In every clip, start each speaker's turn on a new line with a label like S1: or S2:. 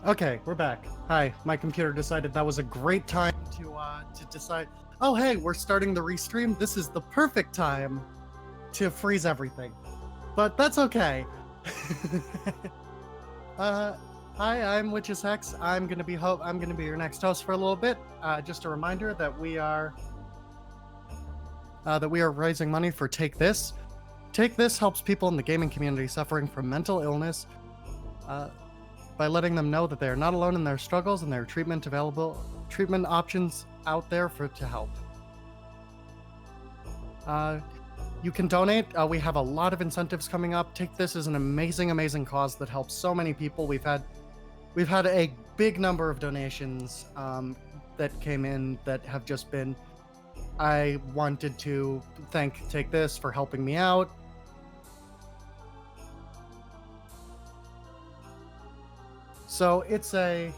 S1: Okay, we're back. Hi, my computer decided that was a great time to decide. Oh, hey, we're starting the restream. This is the perfect time to freeze everything, but that's okay. uh, Hi, I'm Witch's Hex. I'm gonna be your next host for a little bit. Just a reminder that we are raising money for Take This. Take This helps people in the gaming community suffering from mental illness. By letting them know that they are not alone in their struggles and there are treatment options out there to help. You can donate. We have a lot of incentives coming up. Take This is an amazing cause that helps so many people. We've had a big number of donations that came in that have just been. I wanted to thank Take This for helping me out. So it's a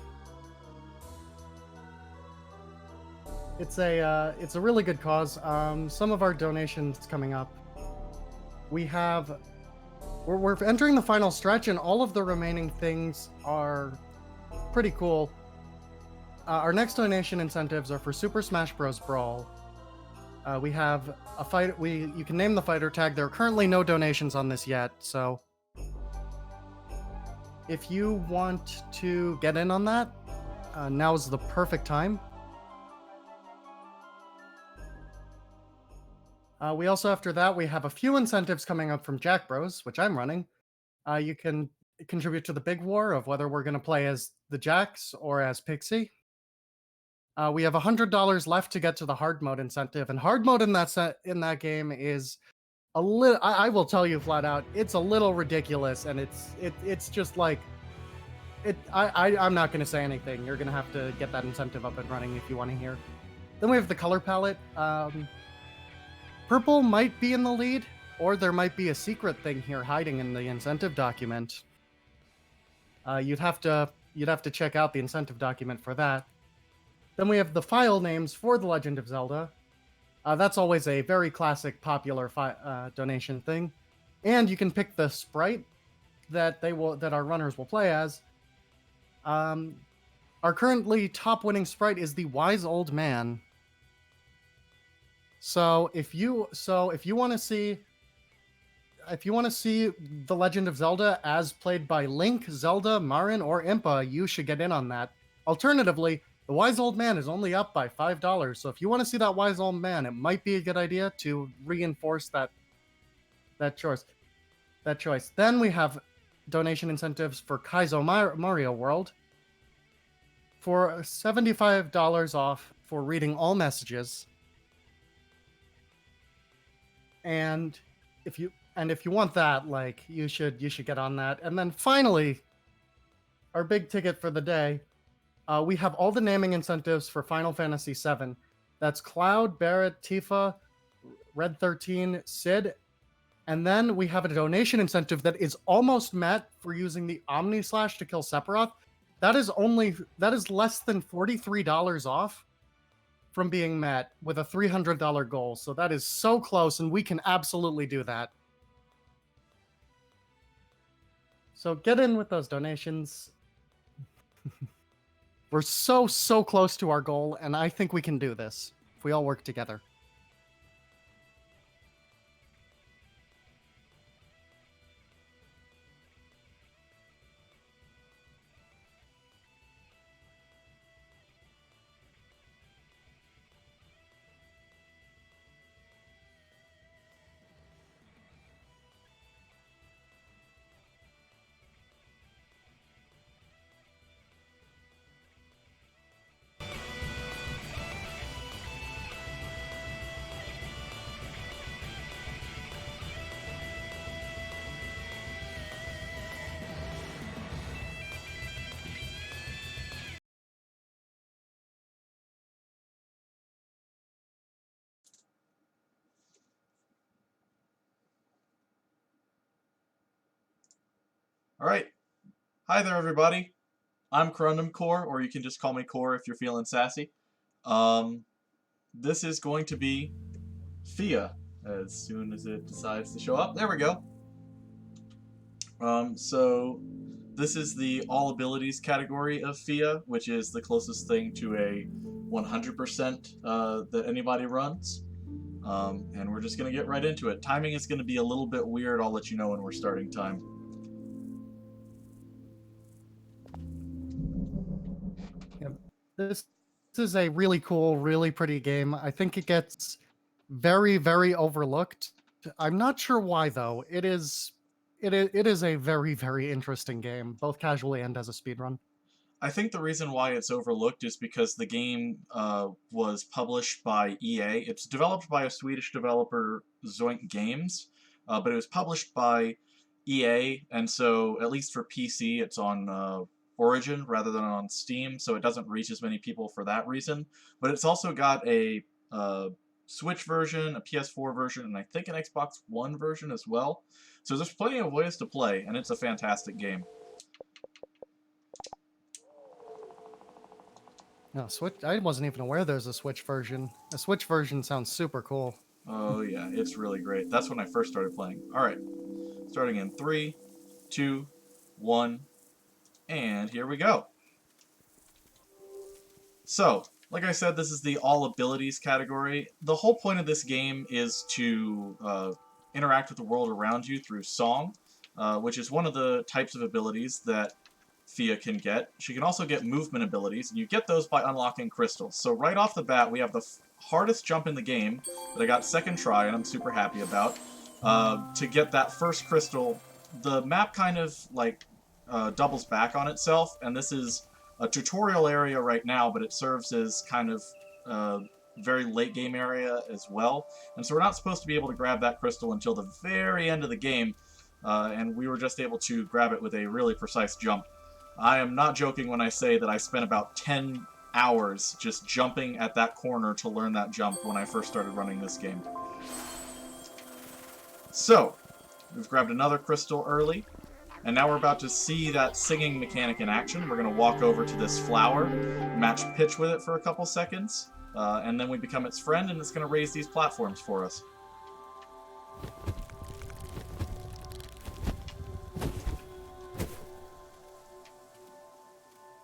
S1: really good cause. Some of our donations coming up. We're entering the final stretch, and all of the remaining things are pretty cool. Our next donation incentives are for Super Smash Bros. Brawl. We have a fight. You can name the fighter tag. There are currently no donations on this yet, so if you want to get in on that, now is the perfect time. We also, after that, we have a few incentives coming up from Jack Bros, which I'm running. You can contribute to the big war of whether we're going to play as the Jacks or as Pixie. We have $100 left to get to the hard mode incentive, and hard mode in that game is a little. I will tell you flat out, it's a little ridiculous, and it's just like it. I'm not going to say anything. You're going to have to get that incentive up and running if you want to hear. Then we have the color palette. Purple might be in the lead, or there might be a secret thing here hiding in the incentive document. You'd have to check out the incentive document for that. Then we have the file names for The Legend of Zelda. That's always a very classic, popular donation thing. And you can pick the sprite that our runners will play as. Our currently top winning sprite is the Wise Old Man. So if you want to see The Legend of Zelda as played by Link, Zelda, Marin, or Impa, you should get in on that. Alternatively, the Wise Old Man is only up by $5, so if you want to see that Wise Old Man, it might be a good idea to reinforce that choice. Then we have donation incentives for Kaizo Mario World for $75 off for reading all messages. And if you want that, like, you should get on that. And then finally, our big ticket for the day, we have all the naming incentives for Final Fantasy VII. That's Cloud, Barret, Tifa, Red 13, Sid, and then we have a donation incentive that is almost met for using the Omni Slash to kill Sephiroth. That is less than $43 off from being met with a $300 goal. So that is so close, and we can absolutely do that. So get in with those donations. We're so close to our goal, and I think we can do this if we all work together.
S2: All right. Hi there, everybody. I'm CorundumCore, or you can just call me Core if you're feeling sassy. This is going to be Fia as soon as it decides to show up. There we go. So This is the all abilities category of FIA, which is the closest thing to a 100% that anybody runs. And we're just going to get right into it. Timing is going to be a little bit weird. I'll let you know when we're starting time.
S1: Yeah, this is a really cool, really pretty game. I think it gets very, very overlooked. I'm not sure why though. It is a very, very interesting game, both casually and as a speedrun.
S2: I think the reason why it's overlooked is because the game was published by EA. It's developed by a Swedish developer, Zoink Games, but it was published by EA, and so at least for PC, it's on Origin rather than on Steam, so it doesn't reach as many people for that reason. But it's also got a Switch version, a PS4 version, and I think an Xbox One version as well. So there's plenty of ways to play, and it's a fantastic game.
S1: No, Switch. I wasn't even aware there's a Switch version. A Switch version sounds super cool.
S2: Oh yeah, it's really great. That's when I first started playing. Alright, starting in 3, 2, 1, and here we go. So, like I said, this is the all abilities category. The whole point of this game is to interact with the world around you through song, which is one of the types of abilities that Fia can get. She can also get movement abilities, and you get those by unlocking crystals. So right off the bat, we have the hardest jump in the game that I got second try, and I'm super happy about. To get that first crystal, the map kind of like doubles back on itself, and this is a tutorial area right now, but it serves as kind of very late game area as well. And so we're not supposed to be able to grab that crystal until the very end of the game, and we were just able to grab it with a really precise jump. I am not joking when I say that I spent about 10 hours just jumping at that corner to learn that jump when I first started running this game. So, we've grabbed another crystal early, and now we're about to see that singing mechanic in action. We're going to walk over to this flower, match pitch with it for a couple seconds, and then we become its friend, and it's going to raise these platforms for us.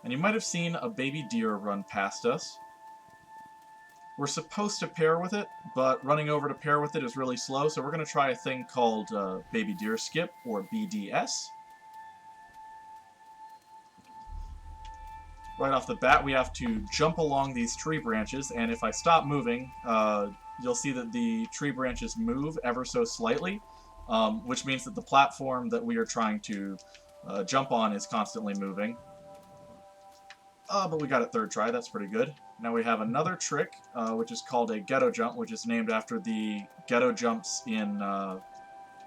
S2: And you might have seen a baby deer run past us. We're supposed to pair with it, but running over to pair with it is really slow, so we're going to try a thing called baby deer skip, or BDS. Right off the bat, we have to jump along these tree branches, and if I stop moving, you'll see that the tree branches move ever so slightly, which means that the platform that we are trying to jump on is constantly moving. But we got it third try, that's pretty good. Now we have another trick, which is called a ghetto jump, which is named after the ghetto jumps in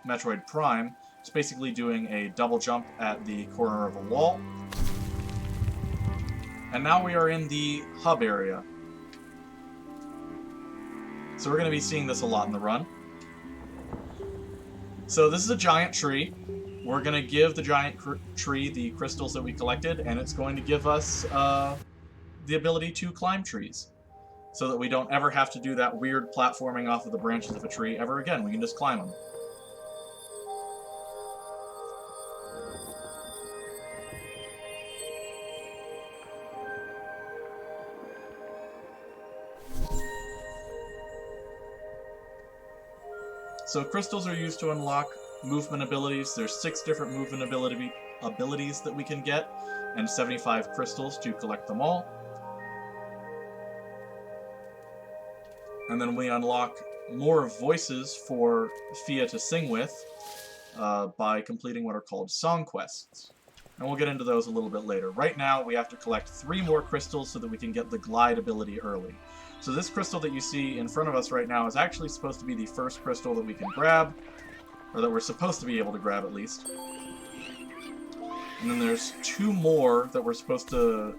S2: Metroid Prime. It's basically doing a double jump at the corner of a wall. And now we are in the hub area. So we're going to be seeing this a lot in the run. So this is a giant tree. We're going to give the giant tree the crystals that we collected, and it's going to give us the ability to climb trees, so that we don't ever have to do that weird platforming off of the branches of a tree ever again. We can just climb them. So crystals are used to unlock movement abilities. There's 6 different movement abilities that we can get, and 75 crystals to collect them all. And then we unlock more voices for Fia to sing with by completing what are called song quests. And we'll get into those a little bit later. Right now, we have to collect 3 more crystals so that we can get the glide ability early. So this crystal that you see in front of us right now is actually supposed to be the first crystal that we can grab, or that we're supposed to be able to grab at least. And then there's 2 more that we're supposed to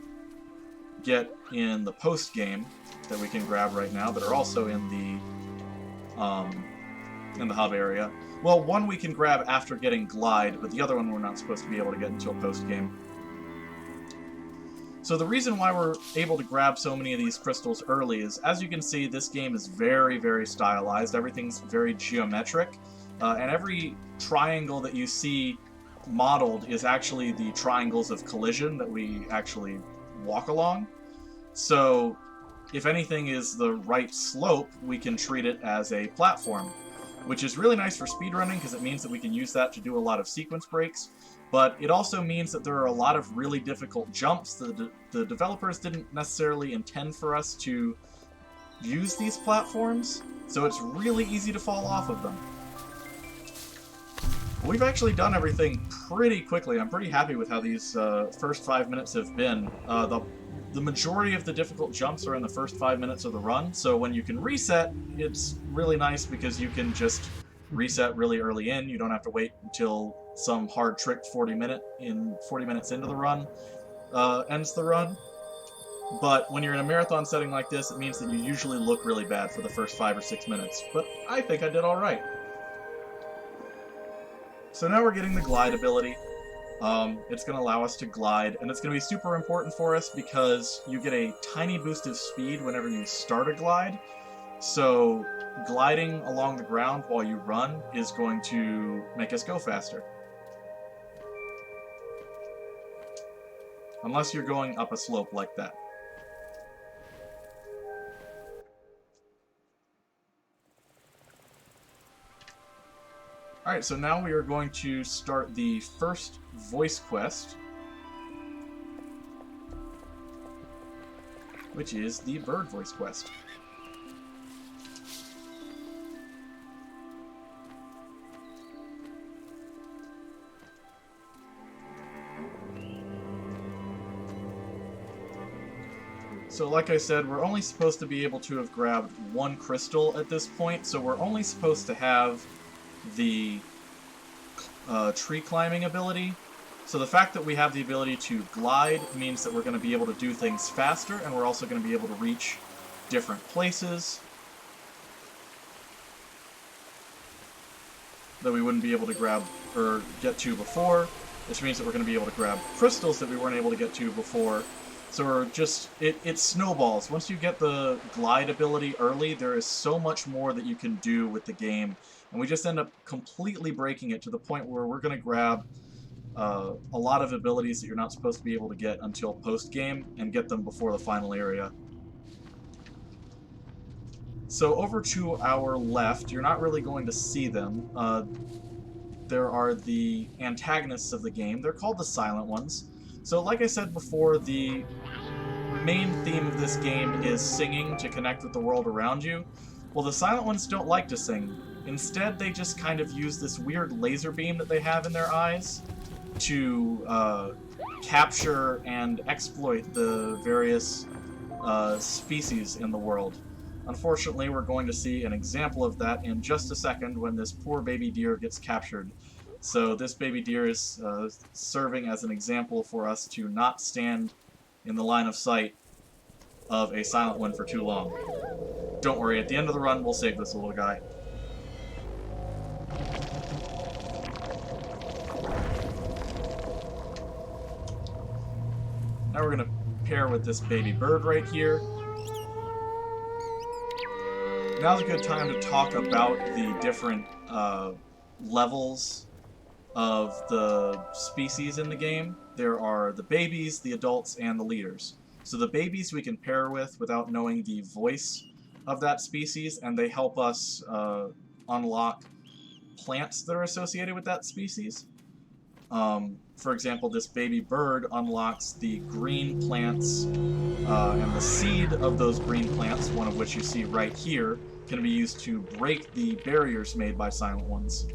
S2: get in the post-game that we can grab right now that are also in the hub area. Well, one we can grab after getting glide, but the other one we're not supposed to be able to get until post-game. So the reason why we're able to grab so many of these crystals early is, as you can see, this game is very, very stylized. Everything's very geometric. And every triangle that you see modeled is actually the triangles of collision that we actually walk along. So if anything is the right slope, we can treat it as a platform, which is really nice for speedrunning because it means that we can use that to do a lot of sequence breaks. But it also means that there are a lot of really difficult jumps that the developers didn't necessarily intend for us to use these platforms, so it's really easy to fall off of them. We've actually done everything pretty quickly. I'm pretty happy with how these first 5 minutes have been. The majority of the difficult jumps are in the first 5 minutes of the run, so when you can reset, it's really nice because you can just reset really early in. You don't have to wait until some hard-tricked 40 minutes into the run ends the run. But when you're in a marathon setting like this, it means that you usually look really bad for the first 5 or 6 minutes. But I think I did alright. So now we're getting the glide ability. It's going to allow us to glide, and it's going to be super important for us because you get a tiny boost of speed whenever you start a glide. So gliding along the ground while you run is going to make us go faster. Unless you're going up a slope like that. Alright, so now we are going to start the first voice quest, which is the bird voice quest. So like I said, we're only supposed to be able to have grabbed one crystal at this point, so we're only supposed to have the tree climbing ability. So the fact that we have the ability to glide means that we're going to be able to do things faster, and we're also going to be able to reach different places that we wouldn't be able to grab or get to before, which means that we're going to be able to grab crystals that we weren't able to get to before. So we're just, it snowballs. Once you get the glide ability early, there is so much more that you can do with the game. And we just end up completely breaking it to the point where we're going to grab a lot of abilities that you're not supposed to be able to get until post-game and get them before the final area. So over to our left, you're not really going to see them. There are the antagonists of the game. They're called the Silent Ones. So like I said before, the main theme of this game is singing to connect with the world around you. Well, the Silent Ones don't like to sing. Instead, they just kind of use this weird laser beam that they have in their eyes to capture and exploit the various species in the world. Unfortunately, we're going to see an example of that in just a second when this poor baby deer gets captured. So this baby deer is serving as an example for us to not stand in the line of sight of a silent one for too long. Don't worry, at the end of the run, we'll save this little guy. Now we're going to pair with this baby bird right here. Now's a good time to talk about the different levels of the species in the game. There are the babies, the adults, and the leaders. So the babies we can pair with without knowing the voice of that species, and they help us unlock plants that are associated with that species. For example, this baby bird unlocks the green plants, and the seed of those green plants, one of which you see right here, can be used to break the barriers made by Silent Ones.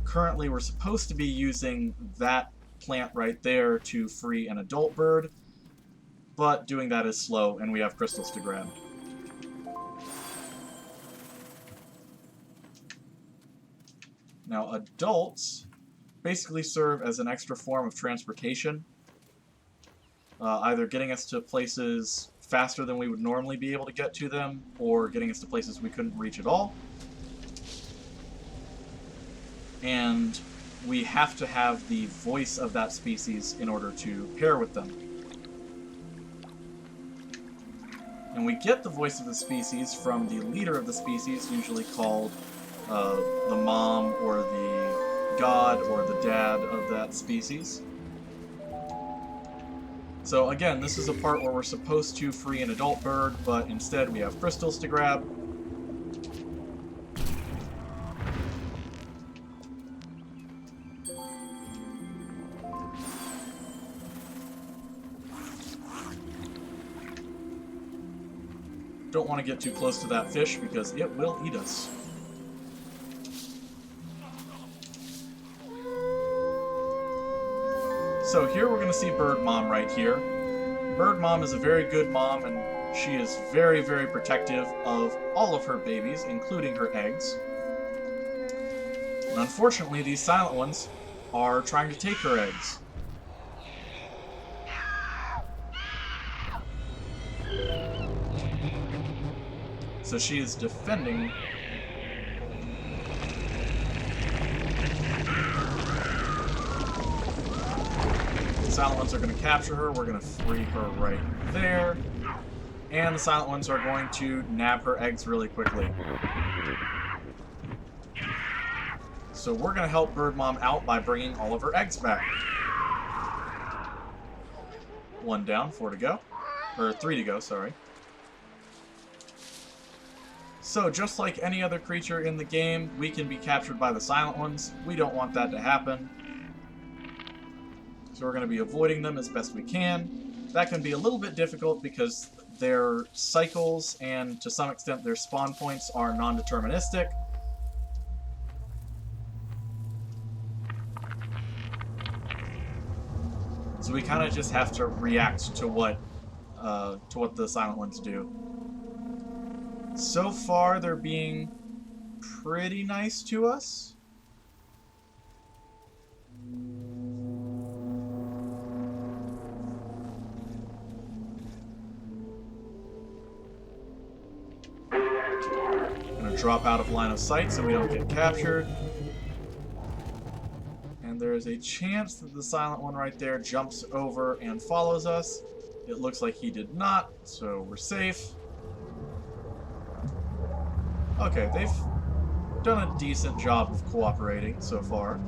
S2: Currently, we're supposed to be using that plant right there to free an adult bird, but doing that is slow, and we have crystals to grab. Now, adults basically serve as an extra form of transportation, either getting us to places faster than we would normally be able to get to them, or getting us to places we couldn't reach at all. And we have to have the voice of that species in order to pair with them. And we get the voice of the species from the leader of the species, usually called the mom or the god or the dad of that species. So again, this is a part where we're supposed to free an adult bird, but instead we have crystals to grab. Don't want to get too close to that fish because it will eat us. So here we're going to see Bird Mom right here. Bird Mom is a very good mom, and she is very, very protective of all of her babies, including her eggs. And unfortunately, these silent ones are trying to take her eggs. So she is defending. The silent ones are going to capture her. We're going to free her right there. And the silent ones are going to nab her eggs really quickly. So we're going to help Bird Mom out by bringing all of her eggs back. 1 down, 4 to go. Or 3 to go, sorry. So just like any other creature in the game, we can be captured by the silent ones. We don't want that to happen. So we're going to be avoiding them as best we can. That can be a little bit difficult because their cycles and to some extent their spawn points are non-deterministic. So we kind of just have to react to what the silent ones do. So far, they're being pretty nice to us. Gonna drop out of line of sight so we don't get captured. And there is a chance that the silent one right there jumps over and follows us. It looks like he did not, so we're safe. Okay, they've done a decent job of cooperating so far.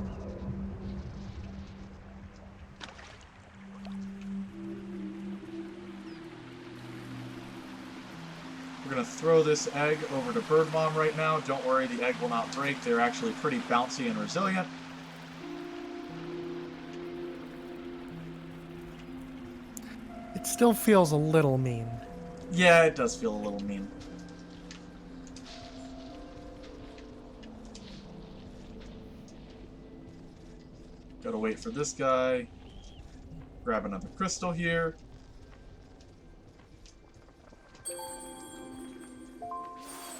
S2: We're going to throw this egg over to Bird Mom right now. Don't worry, the egg will not break. They're actually pretty bouncy and resilient.
S1: It still feels a little mean.
S2: Yeah, it does feel a little mean. Gotta wait for this guy. Grab another crystal here.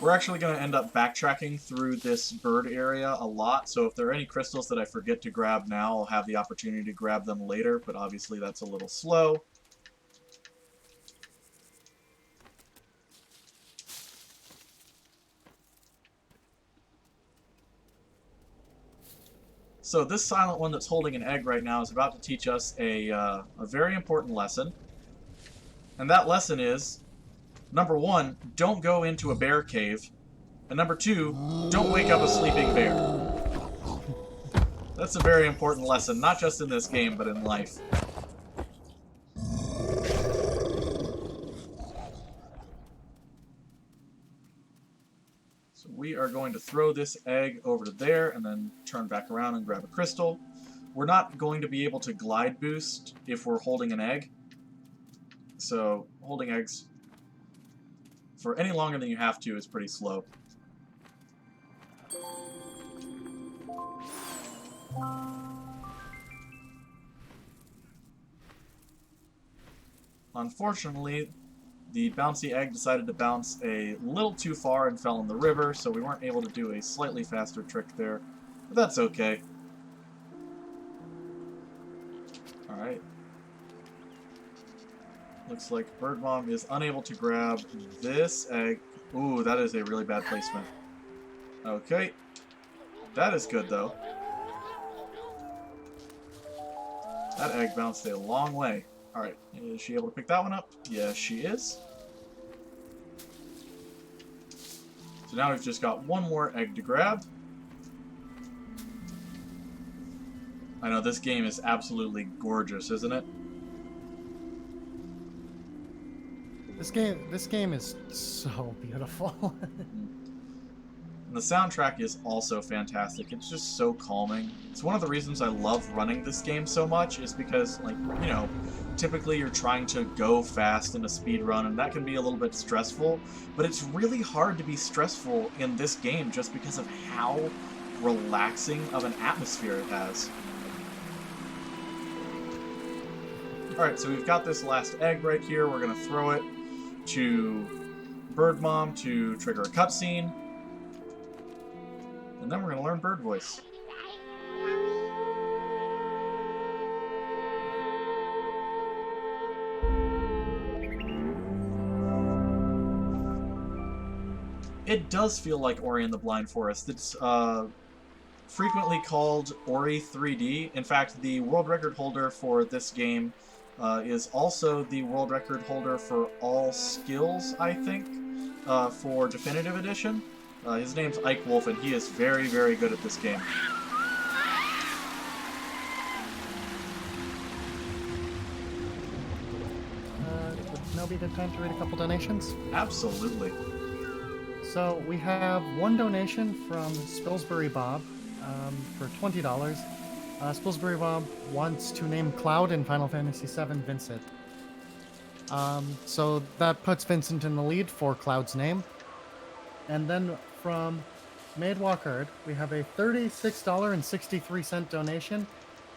S2: We're actually going to end up backtracking through this bird area a lot, so if there are any crystals that I forget to grab now, I'll have the opportunity to grab them later, but obviously that's a little slow. So this silent one that's holding an egg right now is about to teach us a very important lesson. And that lesson is, number 1, don't go into a bear cave. And number 2, don't wake up a sleeping bear. That's a very important lesson, not just in this game, but in life. So we are going to throw this egg over to there and then turn back around and grab a crystal. We're not going to be able to glide boost if we're holding an egg. So holding eggs for any longer than you have to is pretty slow. Unfortunately, the bouncy egg decided to bounce a little too far and fell in the river, so we weren't able to do a slightly faster trick there. But that's okay. Alright. Looks like Bird Mom is unable to grab this egg. Ooh, that is a really bad placement. Okay. That is good, though. That egg bounced a long way. Alright, is she able to pick that one up? Yes, she is. So now we've just got one more egg to grab. I know, this game is absolutely gorgeous, isn't it?
S1: This game is so beautiful.
S2: And the soundtrack is also fantastic. It's just so calming. It's one of the reasons I love running this game so much, is because, like, you know, typically you're trying to go fast in a speed run, and that can be a little bit stressful, but it's really hard to be stressful in this game just because of how relaxing of an atmosphere it has. Alright, so we've got this last egg right here. We're going to throw it to Bird Mom to trigger a cutscene. And then we're going to learn bird voice. It does feel like Ori and the Blind Forest. It's frequently called Ori 3D. In fact, the world record holder for this game is also the world record holder for all skills, I think, for Definitive Edition. His name's Ike Wolf, and he is very, very good at this game.
S1: Would now be a good time to read a couple donations?
S2: Absolutely.
S1: So we have one donation from Spilsbury Bob for $20. Spilsbury Bob wants to name Cloud in Final Fantasy VII Vincent. So that puts Vincent in the lead for Cloud's name. And then from Maid Walkard, we have a $36.63 donation.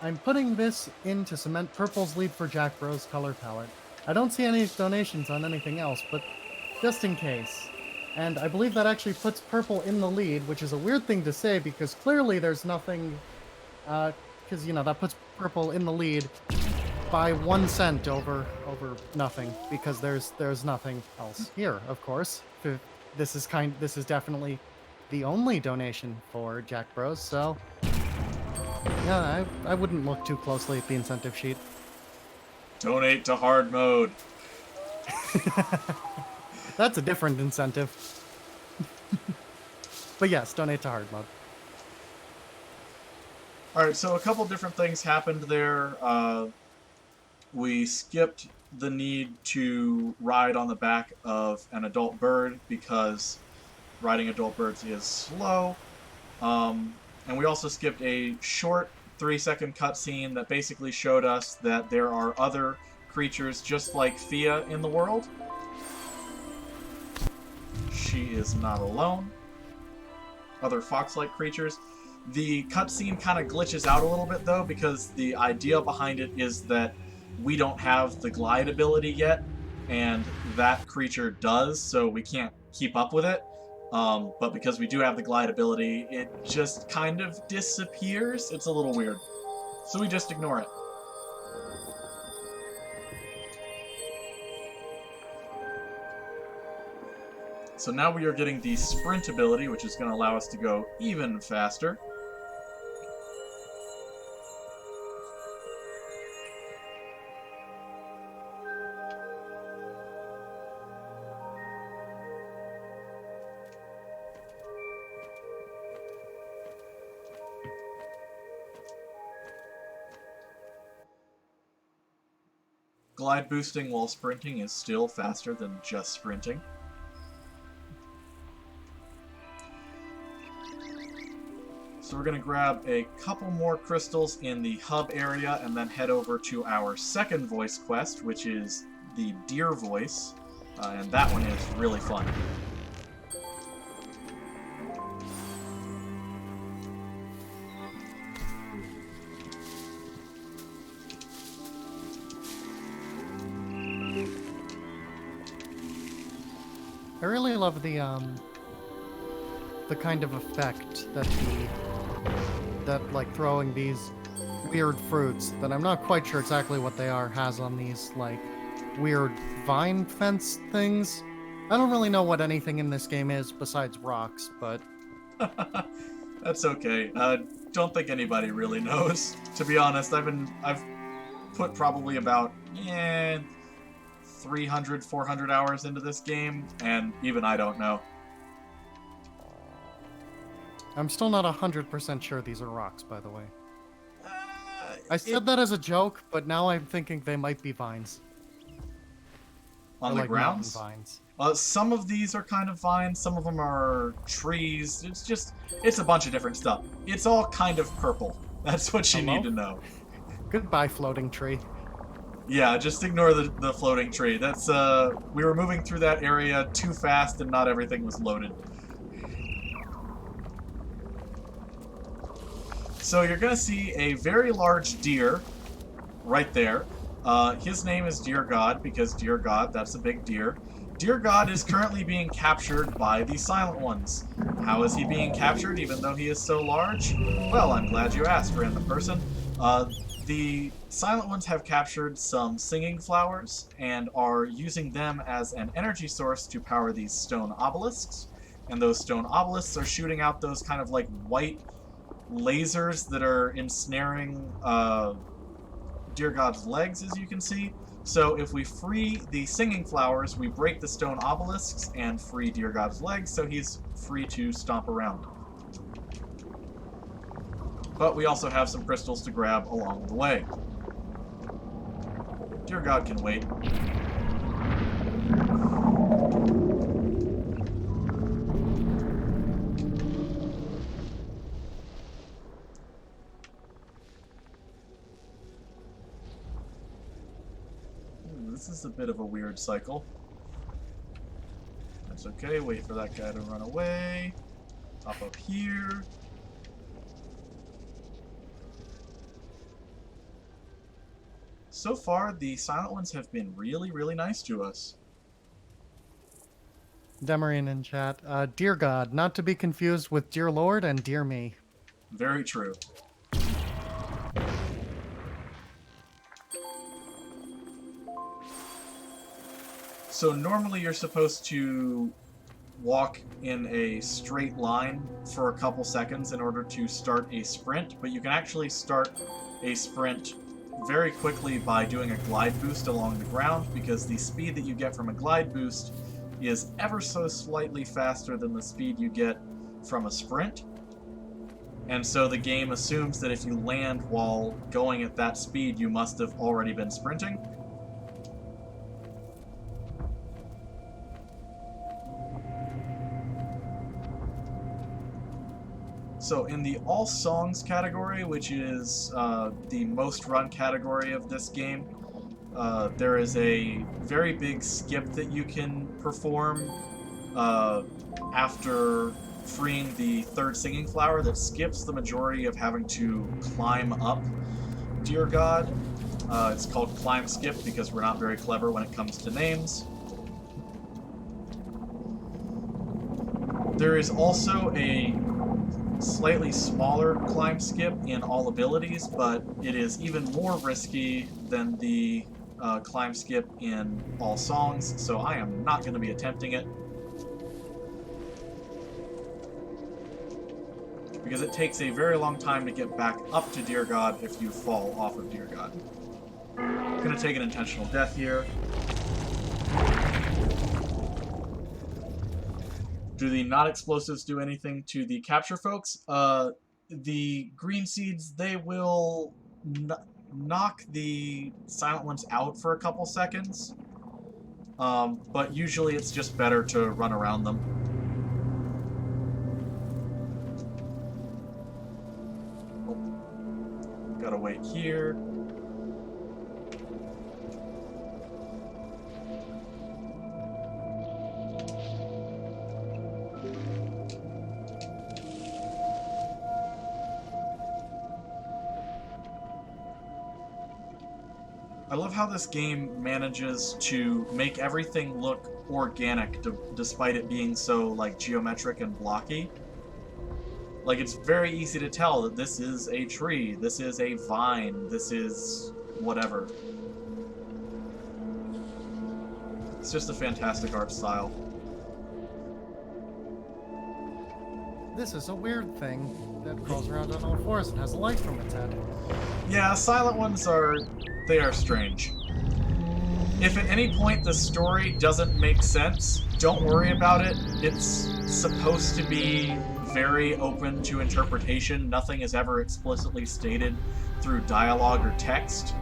S1: I'm putting this in to cement Purple's lead for Jack Bros color palette. I don't see any donations on anything else, but just in case. And I believe that actually puts Purple in the lead, which is a weird thing to say because clearly there's nothing, because, you know, that puts Purple in the lead by 1 cent over nothing, because there's nothing else here, of course. This is definitely the only donation for Jack Bros, so yeah, I wouldn't look too closely at the incentive sheet.
S2: Donate to hard mode.
S1: That's a different incentive. But yes, donate to hard mode.
S2: Alright, so a couple different things happened there. We skipped the need to ride on the back of an adult bird because riding adult birds is slow. And we also skipped a short 3-second cutscene that basically showed us that there are other creatures just like Fia in the world. She is not alone. Other fox-like creatures. The cutscene kind of glitches out a little bit, though, because the idea behind it is that we don't have the glide ability yet, and that creature does, so we can't keep up with it. But because we do have the glide ability, it just kind of disappears. It's a little weird. So we just ignore it. So now we are getting the sprint ability, which is going to allow us to go even faster. Glide boosting while sprinting is still faster than just sprinting. So we're going to grab a couple more crystals in the hub area and then head over to our second voice quest, which is the deer voice, and that one is really fun.
S1: I really love the kind of effect that like throwing these weird fruits that I'm not quite sure exactly what they are has on these like weird vine fence things. I don't really know what anything in this game is besides rocks, but
S2: That's okay. Don't think anybody really knows. To be honest, I've put probably about 300, 400 hours into this game, and even I don't know.
S1: I'm still not 100% sure these are rocks, by the way. I said that as a joke, but now I'm thinking they might be vines.
S2: On
S1: Or
S2: the
S1: like mountain
S2: grounds?
S1: vines.
S2: Some of these are kind of vines, some of them are trees. It's a bunch of different stuff. It's all kind of purple. That's what you need
S1: Hello?
S2: to know.
S1: Goodbye, floating tree.
S2: Yeah, just ignore the floating tree. That's, we were moving through that area too fast and not everything was loaded. So you're gonna see a very large deer right there. His name is Dear God because Dear God, that's a big deer. Dear God is currently being captured by the Silent Ones. How is he being captured even though he is so large? Well, I'm glad you asked, random person. The Silent Ones have captured some singing flowers and are using them as an energy source to power these stone obelisks. And those stone obelisks are shooting out those kind of like white lasers that are ensnaring Dear God's legs, as you can see. So if we free the singing flowers, we break the stone obelisks and free Dear God's legs, so he's free to stomp around. But we also have some crystals to grab along the way. Dear God can wait. This is a bit of a weird cycle. That's okay, wait for that guy to run away. Hop up here. So far, the Silent Ones have been really, really nice to us.
S1: Demarian in chat. Dear God, not to be confused with Dear Lord and Dear Me.
S2: Very true. So normally you're supposed to walk in a straight line for a couple seconds in order to start a sprint, but you can actually start a sprint very quickly by doing a glide boost along the ground, because the speed that you get from a glide boost is ever so slightly faster than the speed you get from a sprint. And so the game assumes that if you land while going at that speed, you must have already been sprinting. So in the All Songs category, which is the most run category of this game, there is a very big skip that you can perform after freeing the third singing flower that skips the majority of having to climb up Dear God. It's called Climb Skip because we're not very clever when it comes to names. There is also a slightly smaller climb skip in all abilities, but it is even more risky than the climb skip in all songs, so I am not going to be attempting it. Because it takes a very long time to get back up to Dear God if you fall off of Dear God. I'm going to take an intentional death here. Do the not explosives do anything to the capture folks? The green seeds, they will knock the Silent Ones out for a couple seconds. But usually it's just better to run around them. Oh. Gotta wait here. I love how this game manages to make everything look organic despite it being so like geometric and blocky. Like, it's very easy to tell that this is a tree, this is a vine, this is whatever. It's just a fantastic art style.
S1: This is a weird thing that crawls around on all fours and has a light from its head.
S2: Yeah, Silent Ones they are strange. If at any point the story doesn't make sense, don't worry about it. It's supposed to be very open to interpretation. Nothing is ever explicitly stated through dialogue or text.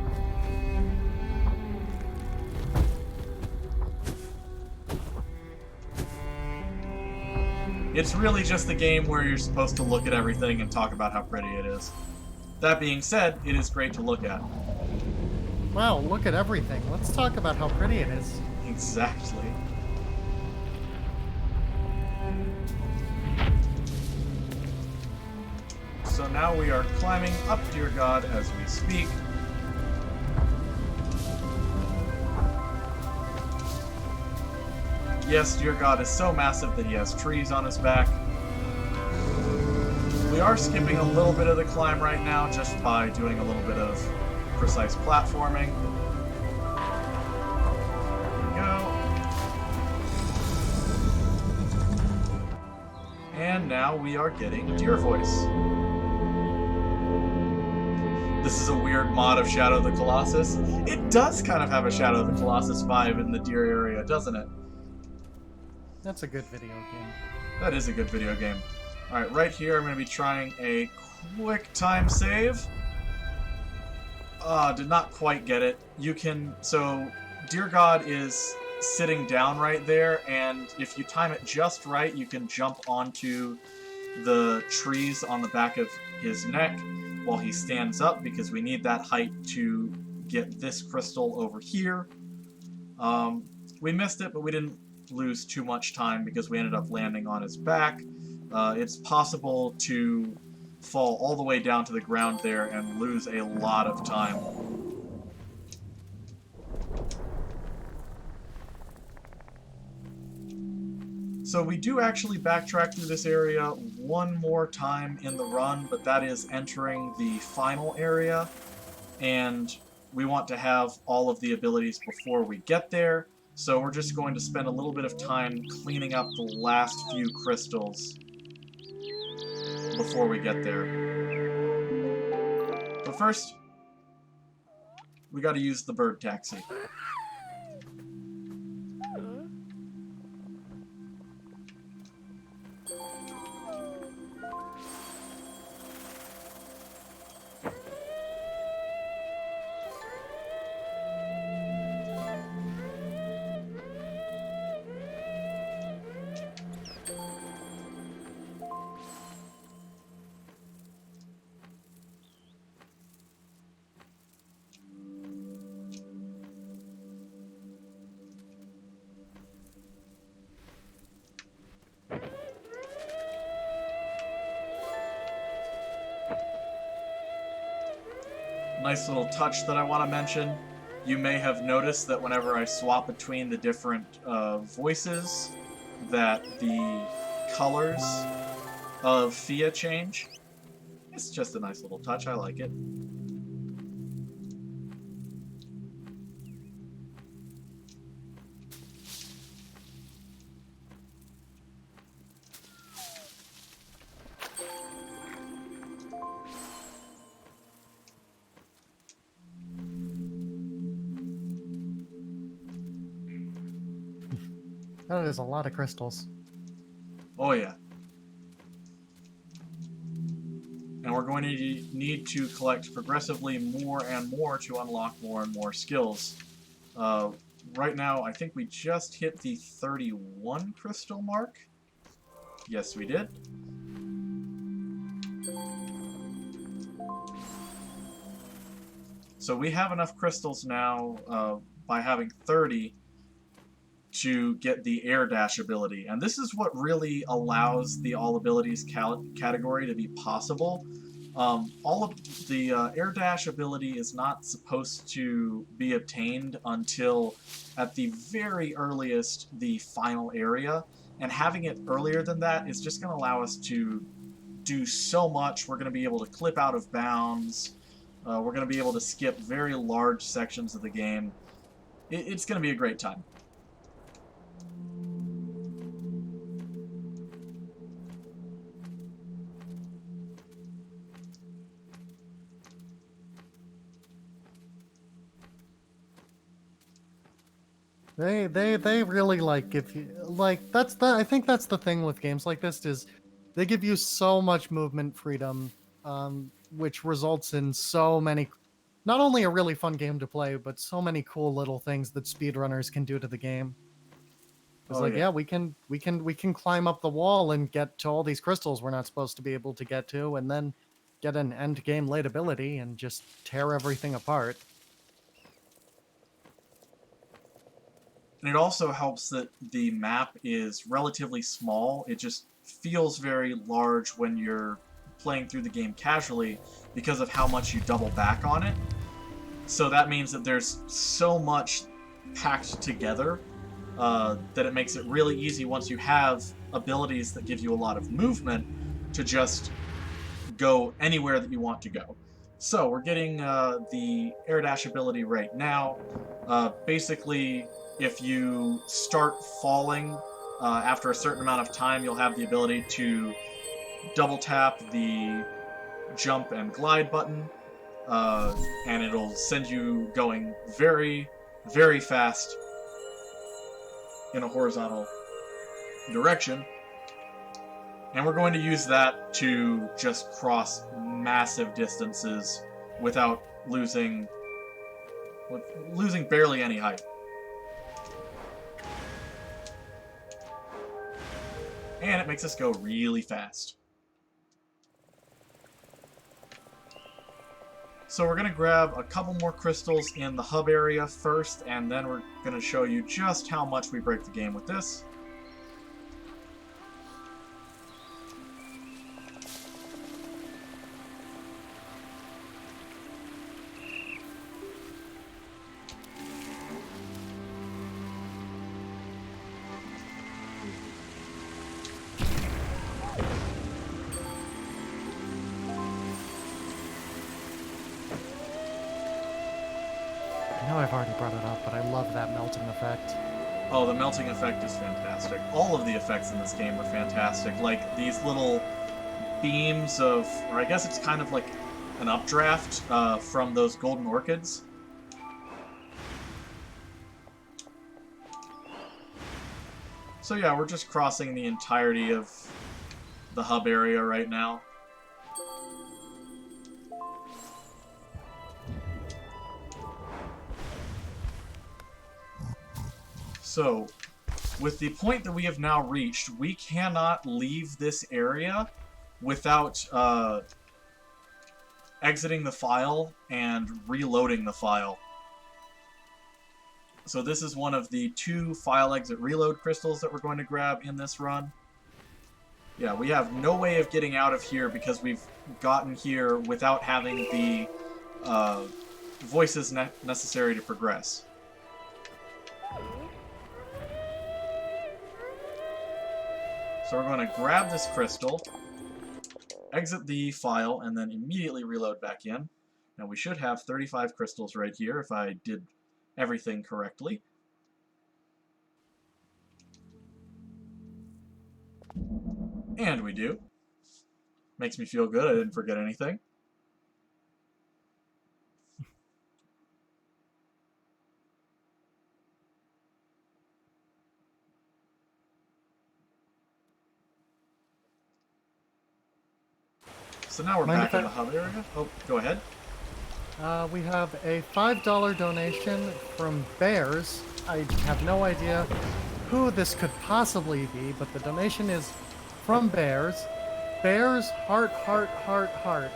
S2: It's really just the game where you're supposed to look at everything and talk about how pretty it is. That being said, it is great to look at.
S1: Wow, look at everything. Let's talk about how pretty it is.
S2: Exactly. So now we are climbing up, dear God, as we speak. Yes, dear God is so massive that he has trees on his back. We are skipping a little bit of the climb right now just by doing a little bit of precise platforming. There we go. And now we are getting deer voice. This is a weird mod of Shadow of the Colossus. It does kind of have a Shadow of the Colossus vibe in the deer area, doesn't it?
S1: That's a good video game.
S2: That is a good video game. Alright, right here I'm going to be trying a quick time save. Did not quite get it. You can... So, Dear God is sitting down right there, and if you time it just right, you can jump onto the trees on the back of his neck while he stands up, because we need that height to get this crystal over here. We missed it, but we didn't lose too much time because we ended up landing on his back. It's possible to fall all the way down to the ground there and lose a lot of time. So we do actually backtrack through this area one more time in the run, but that is entering the final area, and we want to have all of the abilities before we get there. So we're just going to spend a little bit of time cleaning up the last few crystals before we get there. But first, we gotta use the bird taxi. Nice little touch that I want to mention. You may have noticed that whenever I swap between the different voices, that the colors of Fia change. It's just a nice little touch. I like it.
S1: That is a lot of crystals.
S2: Oh yeah. And we're going to need to collect progressively more and more to unlock more and more skills. Right now, I think we just hit the 31 crystal mark. Yes, we did. So we have enough crystals now by having 30 to get the air dash ability, and this is what really allows the all abilities category to be possible. All of the air dash ability is not supposed to be obtained until at the very earliest the final area, and having it earlier than that is just going to allow us to do so much. We're going to be able to clip out of bounds. We're going to be able to skip very large sections of the game. It's going to be a great time.
S1: They really like give you like I think that's the thing with games like this is they give you so much movement freedom. which results in so many, not only a really fun game to play, but so many cool little things that speedrunners can do to the game. It's
S2: Oh
S1: like,
S2: yeah.
S1: yeah, we can climb up the wall and get to all these crystals we're not supposed to be able to get to, and then get an end game late ability and just tear everything apart.
S2: And it also helps that the map is relatively small. It just feels very large when you're playing through the game casually because of how much you double back on it. So that means that there's so much packed together that it makes it really easy once you have abilities that give you a lot of movement to just go anywhere that you want to go. So we're getting the air dash ability right now. Basically, if you start falling after a certain amount of time, you'll have the ability to double tap the jump and glide button, and it'll send you going very, very fast in a horizontal direction. And we're going to use that to just cross massive distances without losing barely any height. And it makes us go really fast. So we're going to grab a couple more crystals in the hub area first, and then we're going to show you just how much we break the game with this.
S1: I know I've already brought it up, but I love that melting effect.
S2: Oh, the melting effect is fantastic. All of the effects in this game are fantastic. Like these little beams of, or I guess it's kind of like an updraft from those golden orchids. So yeah, we're just crossing the entirety of the hub area right now. So, with the point that we have now reached, we cannot leave this area without exiting the file and reloading the file. So this is one of the 2 file exit reload crystals that we're going to grab in this run. Yeah, we have no way of getting out of here because we've gotten here without having the voices necessary to progress. So we're going to grab this crystal, exit the file, and then immediately reload back in. Now we should have 35 crystals right here if I did everything correctly. And we do. Makes me feel good I didn't forget anything. So now we're
S1: Mind
S2: back
S1: if
S2: in
S1: I-
S2: the hub area. Oh, go ahead.
S1: We have a $5 donation from Bears. I have no idea who this could possibly be, but the donation is from Bears. Bears, heart, heart, heart, heart.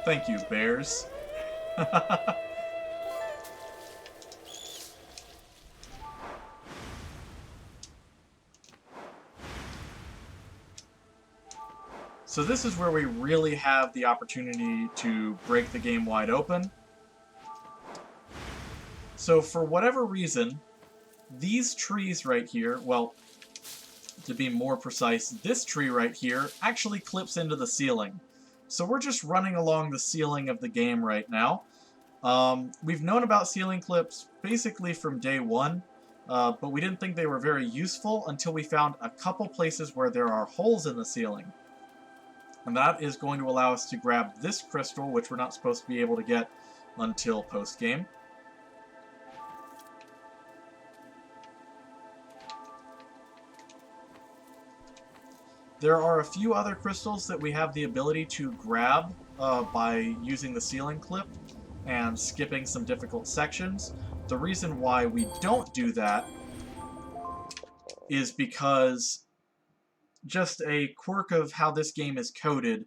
S2: Thank you, Bears. So this is where we really have the opportunity to break the game wide open. So for whatever reason, these trees right here, well, to be more precise, this tree right here actually clips into the ceiling. So we're just running along the ceiling of the game right now. We've known about ceiling clips basically from day one, but we didn't think they were very useful until we found a couple places where there are holes in the ceiling. And that is going to allow us to grab this crystal, which we're not supposed to be able to get until post-game. There are a few other crystals that we have the ability to grab by using the ceiling clip and skipping some difficult sections. The reason why we don't do that is because just a quirk of how this game is coded,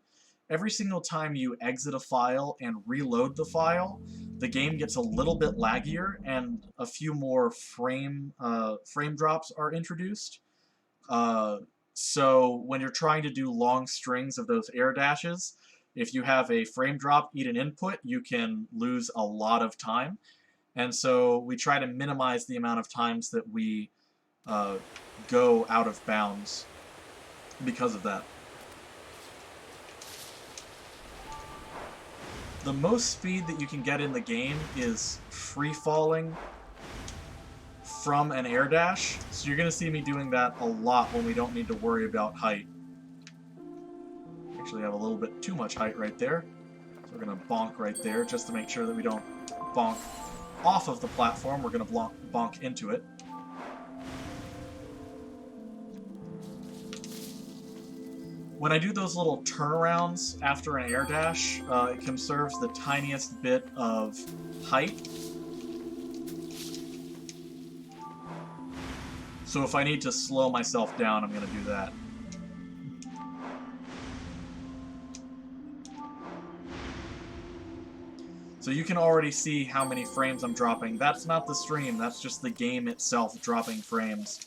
S2: every single time you exit a file and reload the file, the game gets a little bit laggier and a few more frame drops are introduced. So when you're trying to do long strings of those air dashes, if you have a frame drop eat an input, you can lose a lot of time. And so we try to minimize the amount of times that we go out of bounds because of that. The most speed that you can get in the game is free falling from an air dash, so you're going to see me doing that a lot when we don't need to worry about height. Actually have a little bit too much height right there, so we're going to bonk right there just to make sure that we don't bonk off of the platform. We're going to bonk into it. When I do those little turnarounds after an air dash, it conserves the tiniest bit of height. So if I need to slow myself down, I'm going to do that. So you can already see how many frames I'm dropping. That's not the stream, that's just the game itself dropping frames.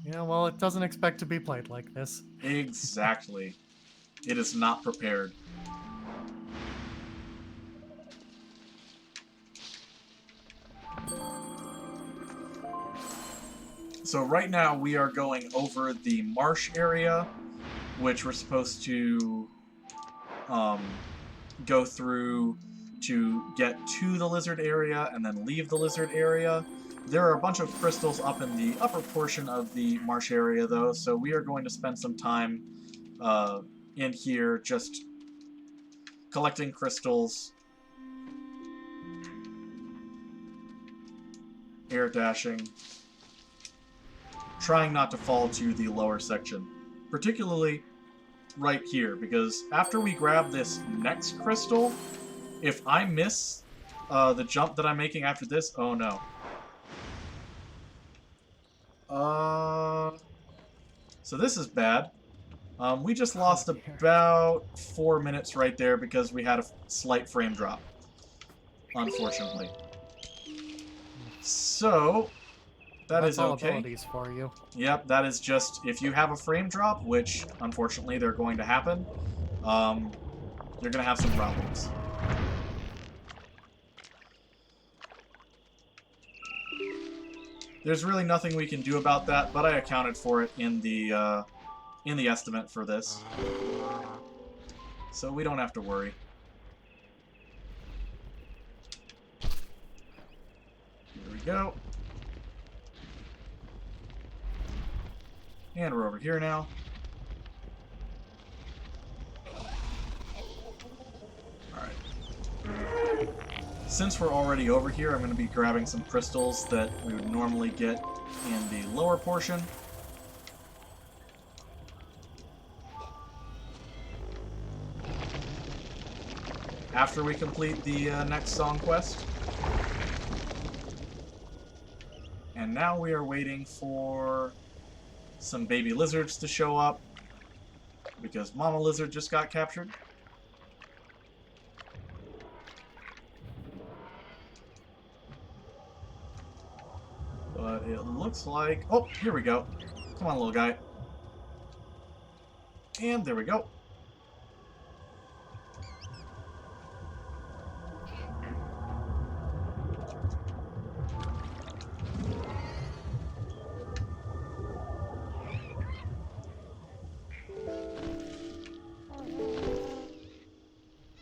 S1: Yeah, well, it doesn't expect to be played like this.
S2: Exactly. It is not prepared. So right now we are going over the marsh area, which we're supposed to go through to get to the lizard area and then leave the lizard area. There are a bunch of crystals up in the upper portion of the marsh area, though, so we are going to spend some time in here just collecting crystals, air dashing, trying not to fall to the lower section, particularly right here, because after we grab this next crystal, if I miss the jump that I'm making after this, oh no. So this is bad. We just lost about 4 minutes right there because we had a slight frame drop, unfortunately. So that is
S1: all
S2: okay.
S1: abilities for you.
S2: Yep, that is just if you have a frame drop, which unfortunately they're going to happen, you're going to have some problems. There's really nothing we can do about that, but I accounted for it in the estimate for this, so we don't have to worry. Here we go. And we're over here now. Alright. Since we're already over here, I'm going to be grabbing some crystals that we would normally get in the lower portion. After we complete the next song quest. And now we are waiting for some baby lizards to show up, because Mama Lizard just got captured. But it looks like... Oh, here we go. Come on, little guy. And there we go.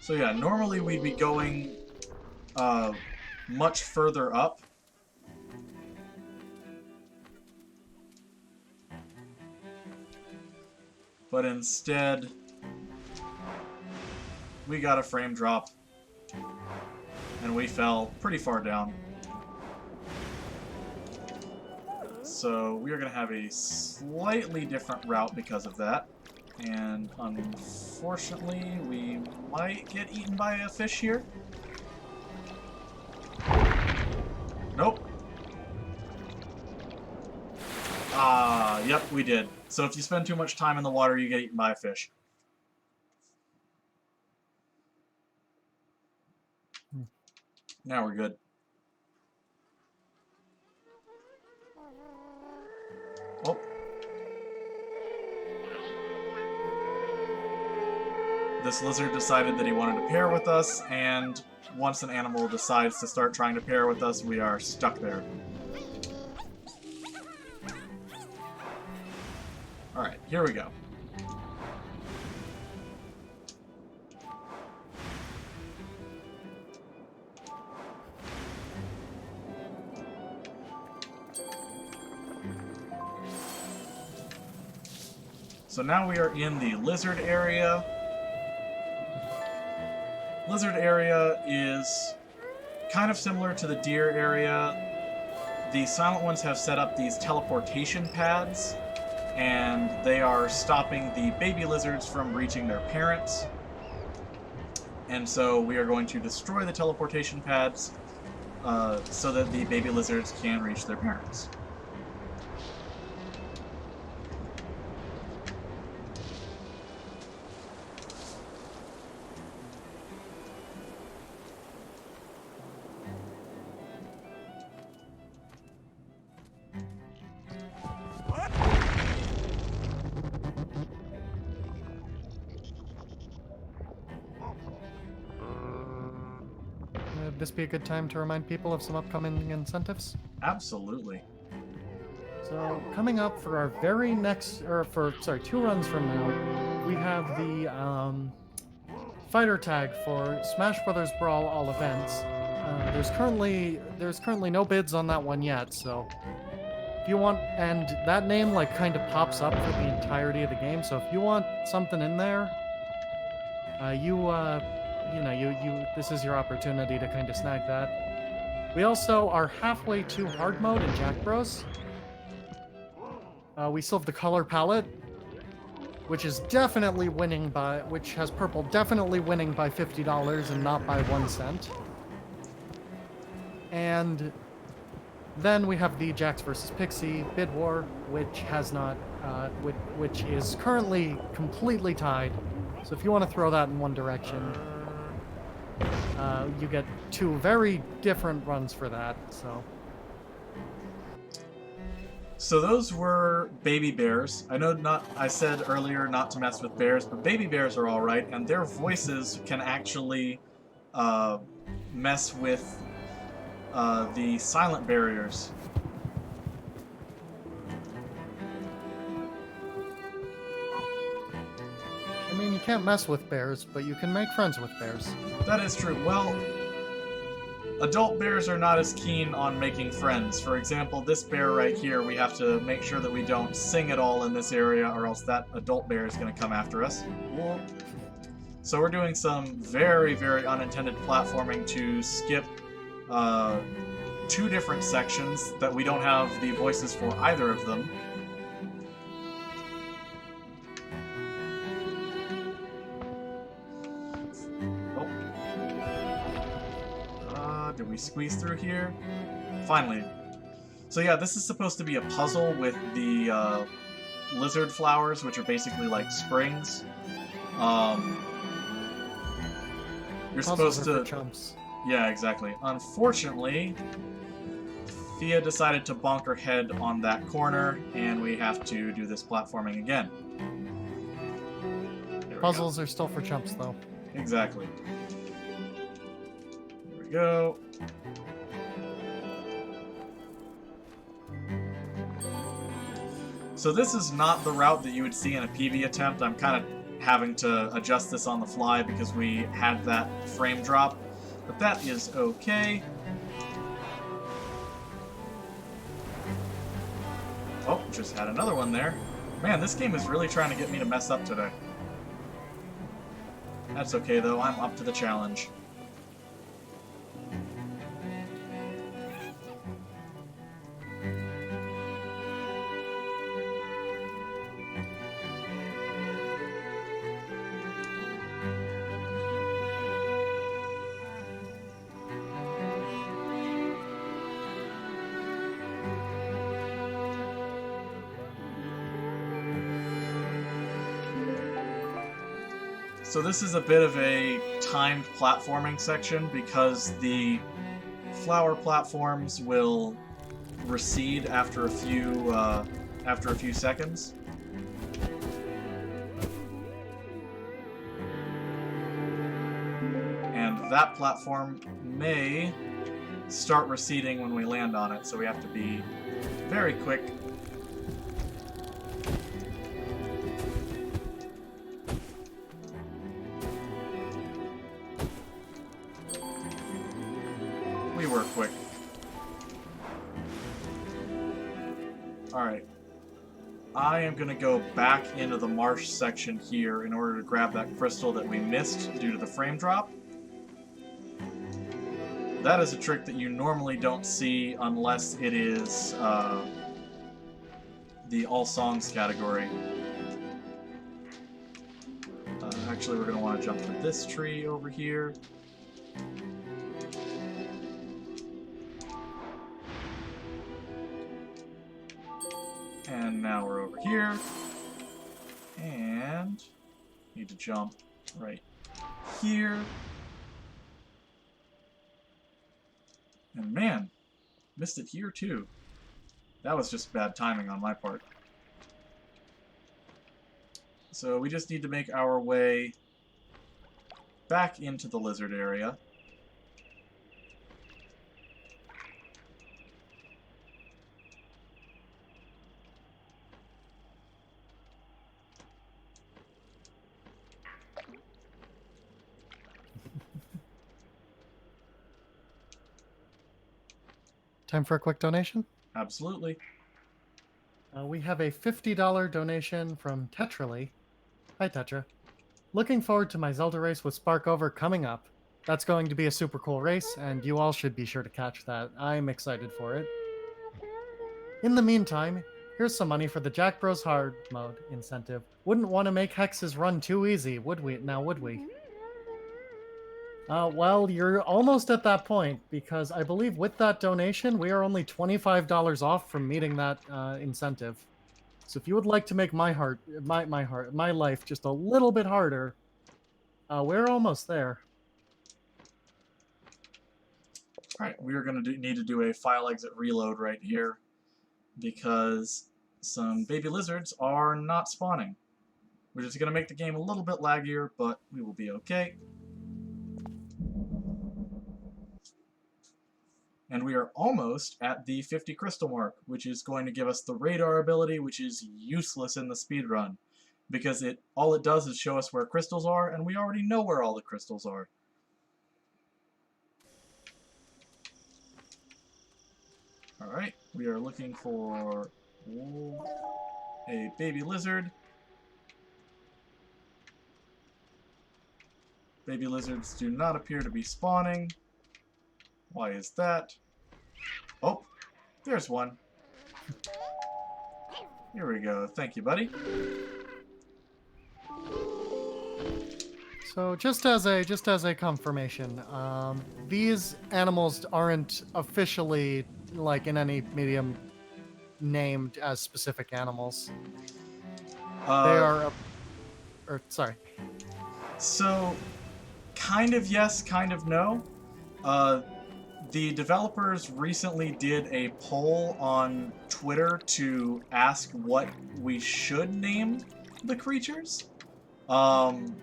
S2: So yeah, normally we'd be going much further up. But instead, we got a frame drop, and we fell pretty far down. So we are going to have a slightly different route because of that. And unfortunately, we might get eaten by a fish here. Nope. Ah, yep, we did. So if you spend too much time in the water, you get eaten by a fish. Now we're good. Oh. This lizard decided that he wanted to pair with us, and once an animal decides to start trying to pair with us, we are stuck there. Alright, here we go. So now we are in the lizard area. Lizard area is kind of similar to the deer area. The silent ones have set up these teleportation pads, and they are stopping the baby lizards from reaching their parents. And so we are going to destroy the teleportation pads so that the baby lizards can reach their parents.
S1: Would this be a good time to remind people of some upcoming incentives?
S2: Absolutely.
S1: So, coming up for our very next, sorry, 2 runs from now, we have the fighter tag for Smash Brothers Brawl all events. There's currently no bids on that one yet, so if you want, and that name like kind of pops up for the entirety of the game. So if you want something in there, this is your opportunity to kind of snag that. We also are halfway to hard mode in Jack Bros. We still have the color palette, which has purple definitely winning by $50 and not by 1 cent. And then we have the Jax vs. Pixie bid war, which has not, which is currently completely tied. So if you want to throw that in one direction, you get 2 very different runs for that.
S2: So those were baby bears. I know I said earlier not to mess with bears, but baby bears are alright, and their voices can actually mess with the silent barriers.
S1: I mean, you can't mess with bears, but you can make friends with bears.
S2: That is true. Well, adult bears are not as keen on making friends. For example, this bear right here, we have to make sure that we don't sing at all in this area, or else that adult bear is going to come after us. So we're doing some very, very unintended platforming to skip 2 different sections that we don't have the voices for either of them. Did we squeeze through here? Finally. So yeah, this is supposed to be a puzzle with the lizard flowers, which are basically like springs. You're supposed to...
S1: for chumps.
S2: Yeah, exactly. Unfortunately, Thea decided to bonk her head on that corner, and we have to do this platforming again.
S1: Puzzles are still for chumps, though.
S2: Exactly. Here we go. So this is not the route that you would see in a PV attempt. I'm kind of having to adjust this on the fly because we had that frame drop, but that is okay. Oh, just had another one there. Man, this game is really trying to get me to mess up today. That's okay though, I'm up to the challenge. So this is a bit of a timed platforming section because the flower platforms will recede after a few seconds. And that platform may start receding when we land on it, so we have to be very quick. We were quick. Alright. I am going to go back into the marsh section here in order to grab that crystal that we missed due to the frame drop. That is a trick that you normally don't see unless it is the All Songs category. Actually, we're going to want to jump to this tree over here. And now we're over here. And need to jump right here. And man, missed it here too. That was just bad timing on my part. So we just need to make our way back into the lizard area.
S1: Time for a quick donation?
S2: Absolutely.
S1: We have a $50 donation from Tetrally. Hi, Tetra. Looking forward to my Zelda race with Sparkover coming up. That's going to be a super cool race, and you all should be sure to catch that. I'm excited for it. In the meantime, here's some money for the Jack Bros Hard Mode incentive. Wouldn't want to make Hex's run too easy, would we? Now, would we? Well, you're almost at that point, because I believe with that donation, we are only $25 off from meeting that incentive. So if you would like to make my life just a little bit harder, we're almost there.
S2: Alright, we are going to need to do a file exit reload right here, because some baby lizards are not spawning. Which is going to make the game a little bit laggier, but we will be okay. And we are almost at the 50 crystal mark, which is going to give us the radar ability, which is useless in the speedrun, because all it does is show us where crystals are, and we already know where all the crystals are. Alright, we are looking for a baby lizard. Baby lizards do not appear to be spawning. Why is that? Oh, there's one. Here we go. Thank you, buddy.
S1: So just as a confirmation, these animals aren't officially, like in any medium, named as specific animals. They are, sorry.
S2: So, kind of yes, kind of no. The developers recently did a poll on Twitter to ask what we should name the creatures. And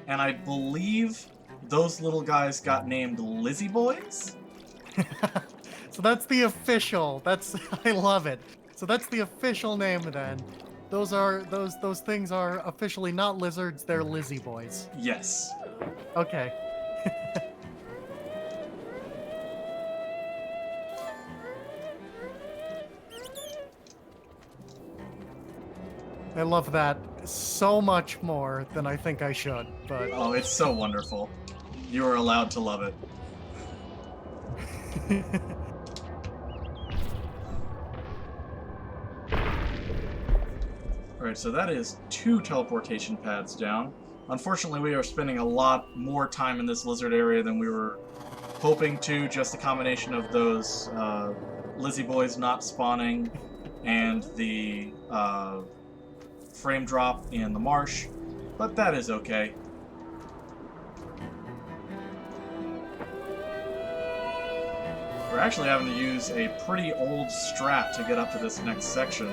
S2: I believe those little guys got named Lizzie Boys.
S1: So that's the official. I love it. So that's the official name then. Those things are officially not lizards, they're Lizzie Boys.
S2: Yes.
S1: Okay. I love that so much more than I think I should, but...
S2: Oh, it's so wonderful. You are allowed to love it. Alright, so that is 2 teleportation pads down. Unfortunately, we are spending a lot more time in this lizard area than we were hoping to. Just a combination of those Lizzie Boys not spawning and the frame drop in the marsh. But that is okay. actually having to use a pretty old strat to get up to this next section.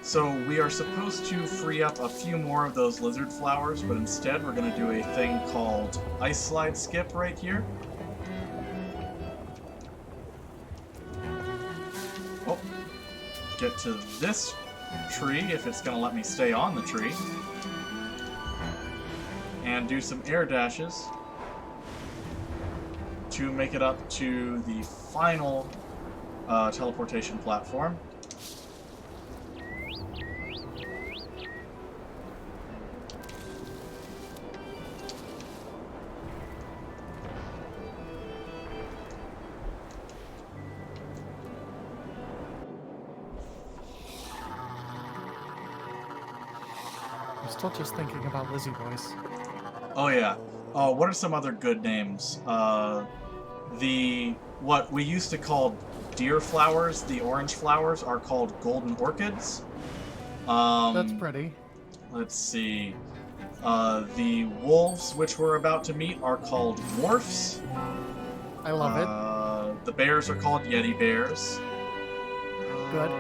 S2: So we are supposed to free up a few more of those lizard flowers, but instead we're going to do a thing called Ice Slide Skip right here. Oh, get to this tree if it's going to let me stay on the tree. And do some air dashes to make it up to the final teleportation platform.
S1: I'm still just thinking about Lizzie Boys.
S2: Oh yeah. Oh, what are some other good names? What we used to call deer flowers, the orange flowers, are called golden orchids.
S1: That's pretty.
S2: Let's see. The wolves, which we're about to meet, are called morphs.
S1: I love it.
S2: The bears are called yeti bears.
S1: Good.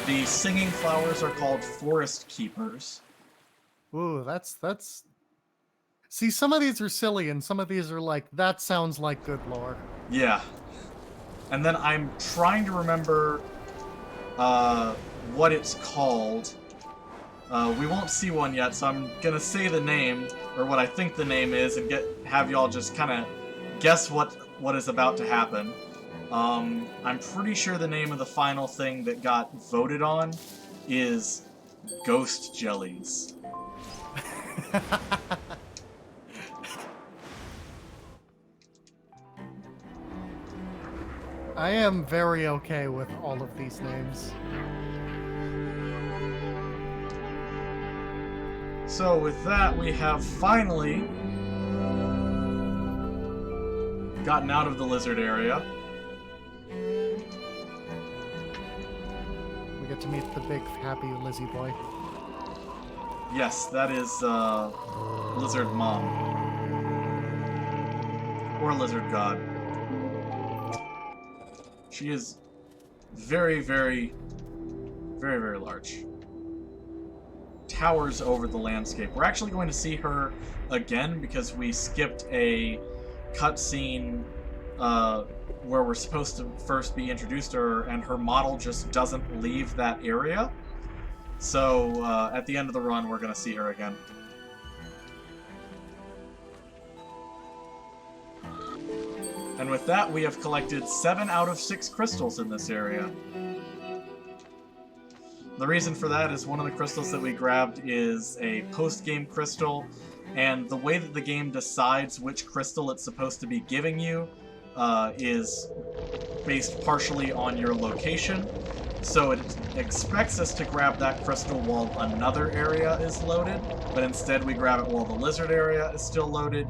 S2: The singing flowers are called forest keepers.
S1: Ooh, that's... See, some of these are silly, and some of these are like, that sounds like good lore.
S2: Yeah. And then I'm trying to remember what it's called. We won't see one yet, so I'm gonna say the name, or what I think the name is, and have y'all just kind of guess what is about to happen. I'm pretty sure the name of the final thing that got voted on is Ghost Jellies.
S1: I am very okay with all of these names.
S2: So with that, we have finally gotten out of the lizard area.
S1: We get to meet the big, happy Lizzie boy.
S2: Yes, that is Lizard Mom. Or Lizard God. She is very, very, very, very large. Towers over the landscape. We're actually going to see her again because we skipped a cutscene where we're supposed to first be introduced to her, and her model just doesn't leave that area. So at the end of the run, we're going to see her again. And with that, we have collected 7 out of 6 crystals in this area. The reason for that is one of the crystals that we grabbed is a post-game crystal, and the way that the game decides which crystal it's supposed to be giving you is based partially on your location. So it expects us to grab that crystal while another area is loaded, but instead we grab it while the lizard area is still loaded,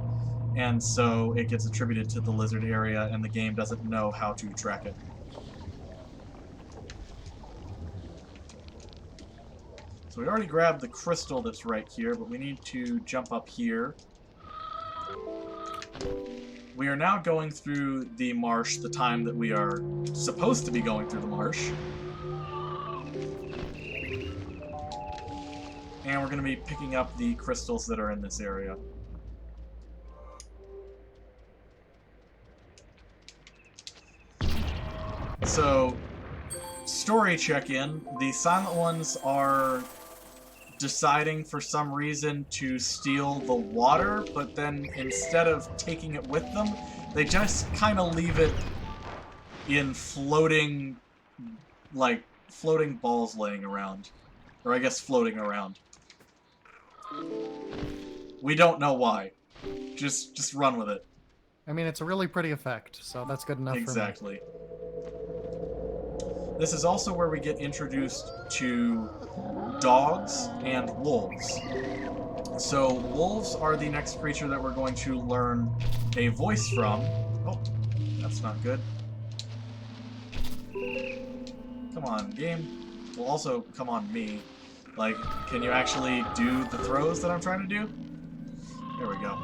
S2: and so it gets attributed to the lizard area, and the game doesn't know how to track it. So we already grabbed the crystal that's right here, but we need to jump up here. We are now going through the marsh the time that we are supposed to be going through the marsh. And we're going to be picking up the crystals that are in this area. So, story check-in. The Silent Ones are deciding for some reason to steal the water, but then instead of taking it with them, they just kind of leave it in floating balls laying around. Or I guess floating around. We don't know why. Just run with it.
S1: I mean, it's a really pretty effect, so that's good enough
S2: Exactly. For me. This is also where we get introduced to dogs, and wolves. So wolves are the next creature that we're going to learn a voice from. Oh, that's not good. Come on, game. Well, also, come on, me. Like, can you actually do the throws that I'm trying to do? There we go.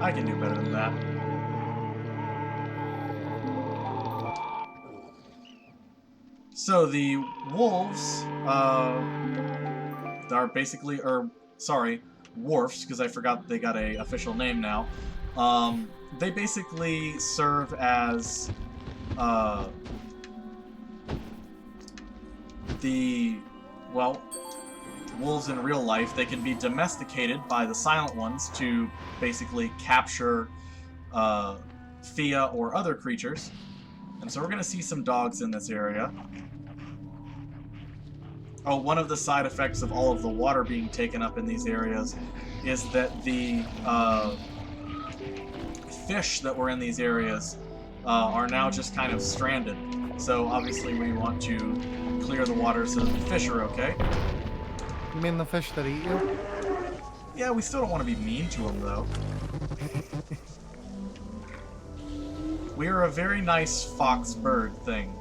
S2: I can do better than that. So the wolves are basically, sorry, dwarfs, because I forgot they got a official name now. They basically serve as wolves in real life. They can be domesticated by the Silent Ones to basically capture Fia or other creatures. And so we're going to see some dogs in this area. Oh, one of the side effects of all of the water being taken up in these areas is that the fish that were in these areas are now just kind of stranded. So obviously we want to clear the water so that the fish are okay.
S1: You mean the fish that eat you?
S2: Yeah, we still don't want to be mean to them, though. We are a very nice fox bird thing.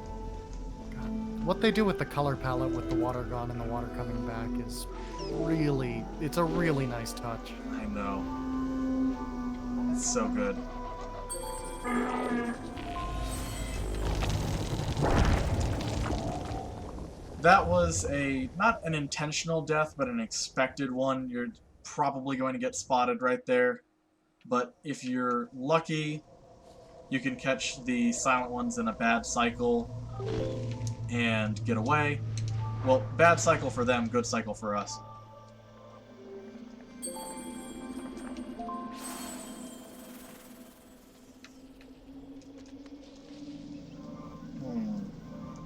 S1: God. What they do with the color palette with the water gone and the water coming back is really, it's a really nice touch.
S2: I know. It's so good. That was not an intentional death, but an expected one. You're probably going to get spotted right there. But if you're lucky, you can catch the Silent Ones in a bad cycle and get away. Well, bad cycle for them, good cycle for us.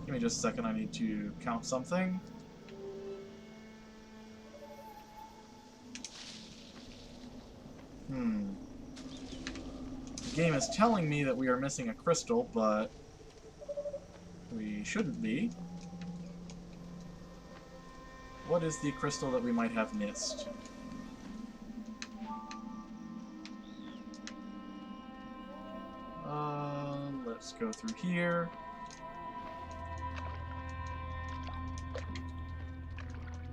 S2: Give me just a second, I need to count something. The game is telling me that we are missing a crystal, but we shouldn't be. What is the crystal that we might have missed? Let's go through here.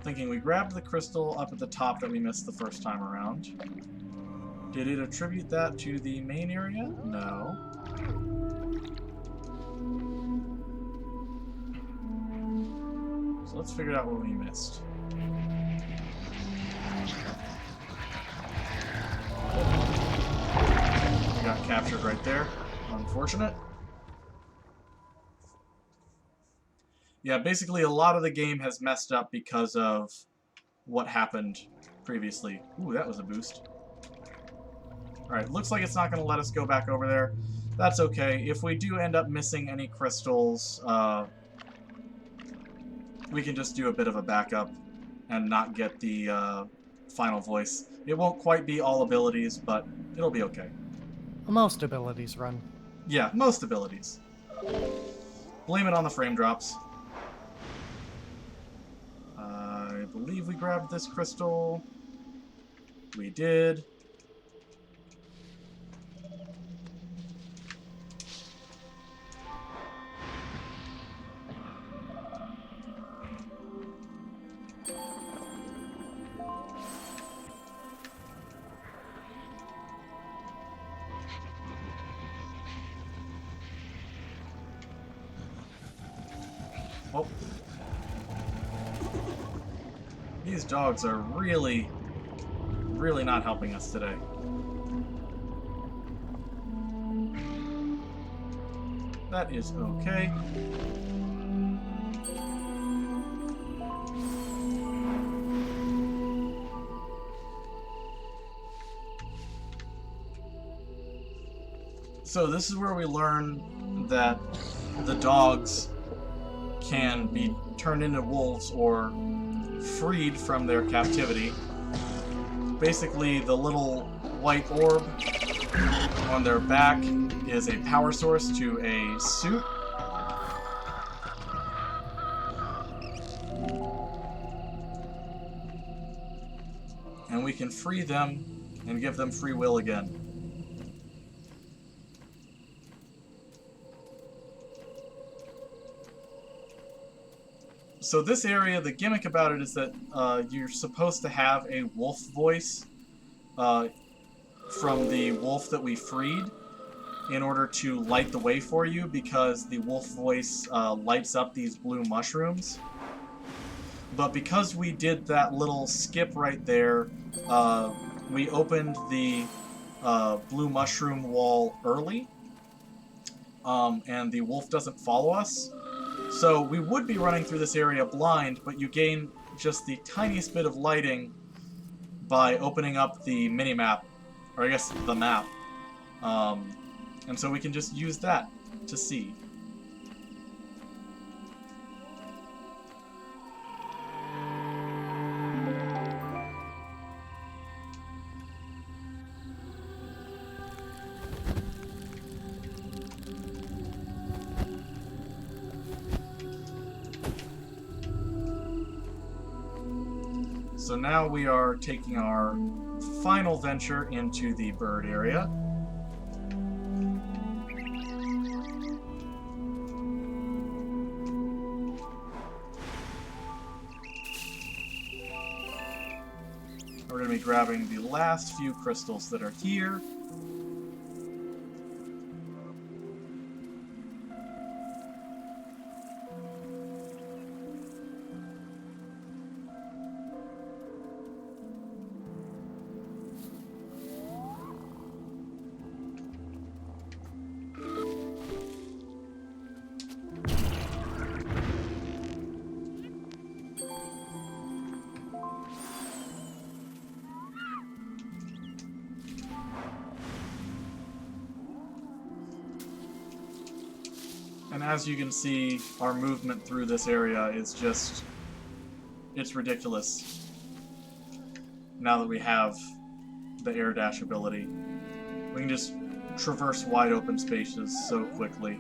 S2: Thinking we grabbed the crystal up at the top that we missed the first time around. Did it attribute that to the main area? No. So let's figure out what we missed. We got captured right there. Unfortunate. Yeah, basically a lot of the game has messed up because of what happened previously. Ooh, that was a boost. Alright, looks like it's not going to let us go back over there. That's okay. If we do end up missing any crystals, we can just do a bit of a backup and not get the final voice. It won't quite be all abilities, but it'll be okay.
S1: Most abilities run.
S2: Yeah, most abilities. Blame it on the frame drops. I believe we grabbed this crystal. We did. Oh. These dogs are really not helping us today. That is okay. So this is where we learn that the dogs can be turned into wolves or freed from their captivity. Basically, the little white orb on their back is a power source to a suit. we can free them and give them free will again. So this area, the gimmick about it is that you're supposed to have a wolf voice from the wolf that we freed in order to light the way for you, because the wolf voice lights up these blue mushrooms. But because we did that little skip right there, we opened the blue mushroom wall early, and the wolf doesn't follow us. So we would be running through this area blind, but you gain just the tiniest bit of lighting by opening up the mini-map, or I guess the map. And so we can just use that to see. So now we are taking our final venture into the bird area. We're going to be grabbing the last few crystals that are here. And as you can see, our movement through this area is just... it's ridiculous. Now that we have the air dash ability. We can just traverse wide open spaces so quickly.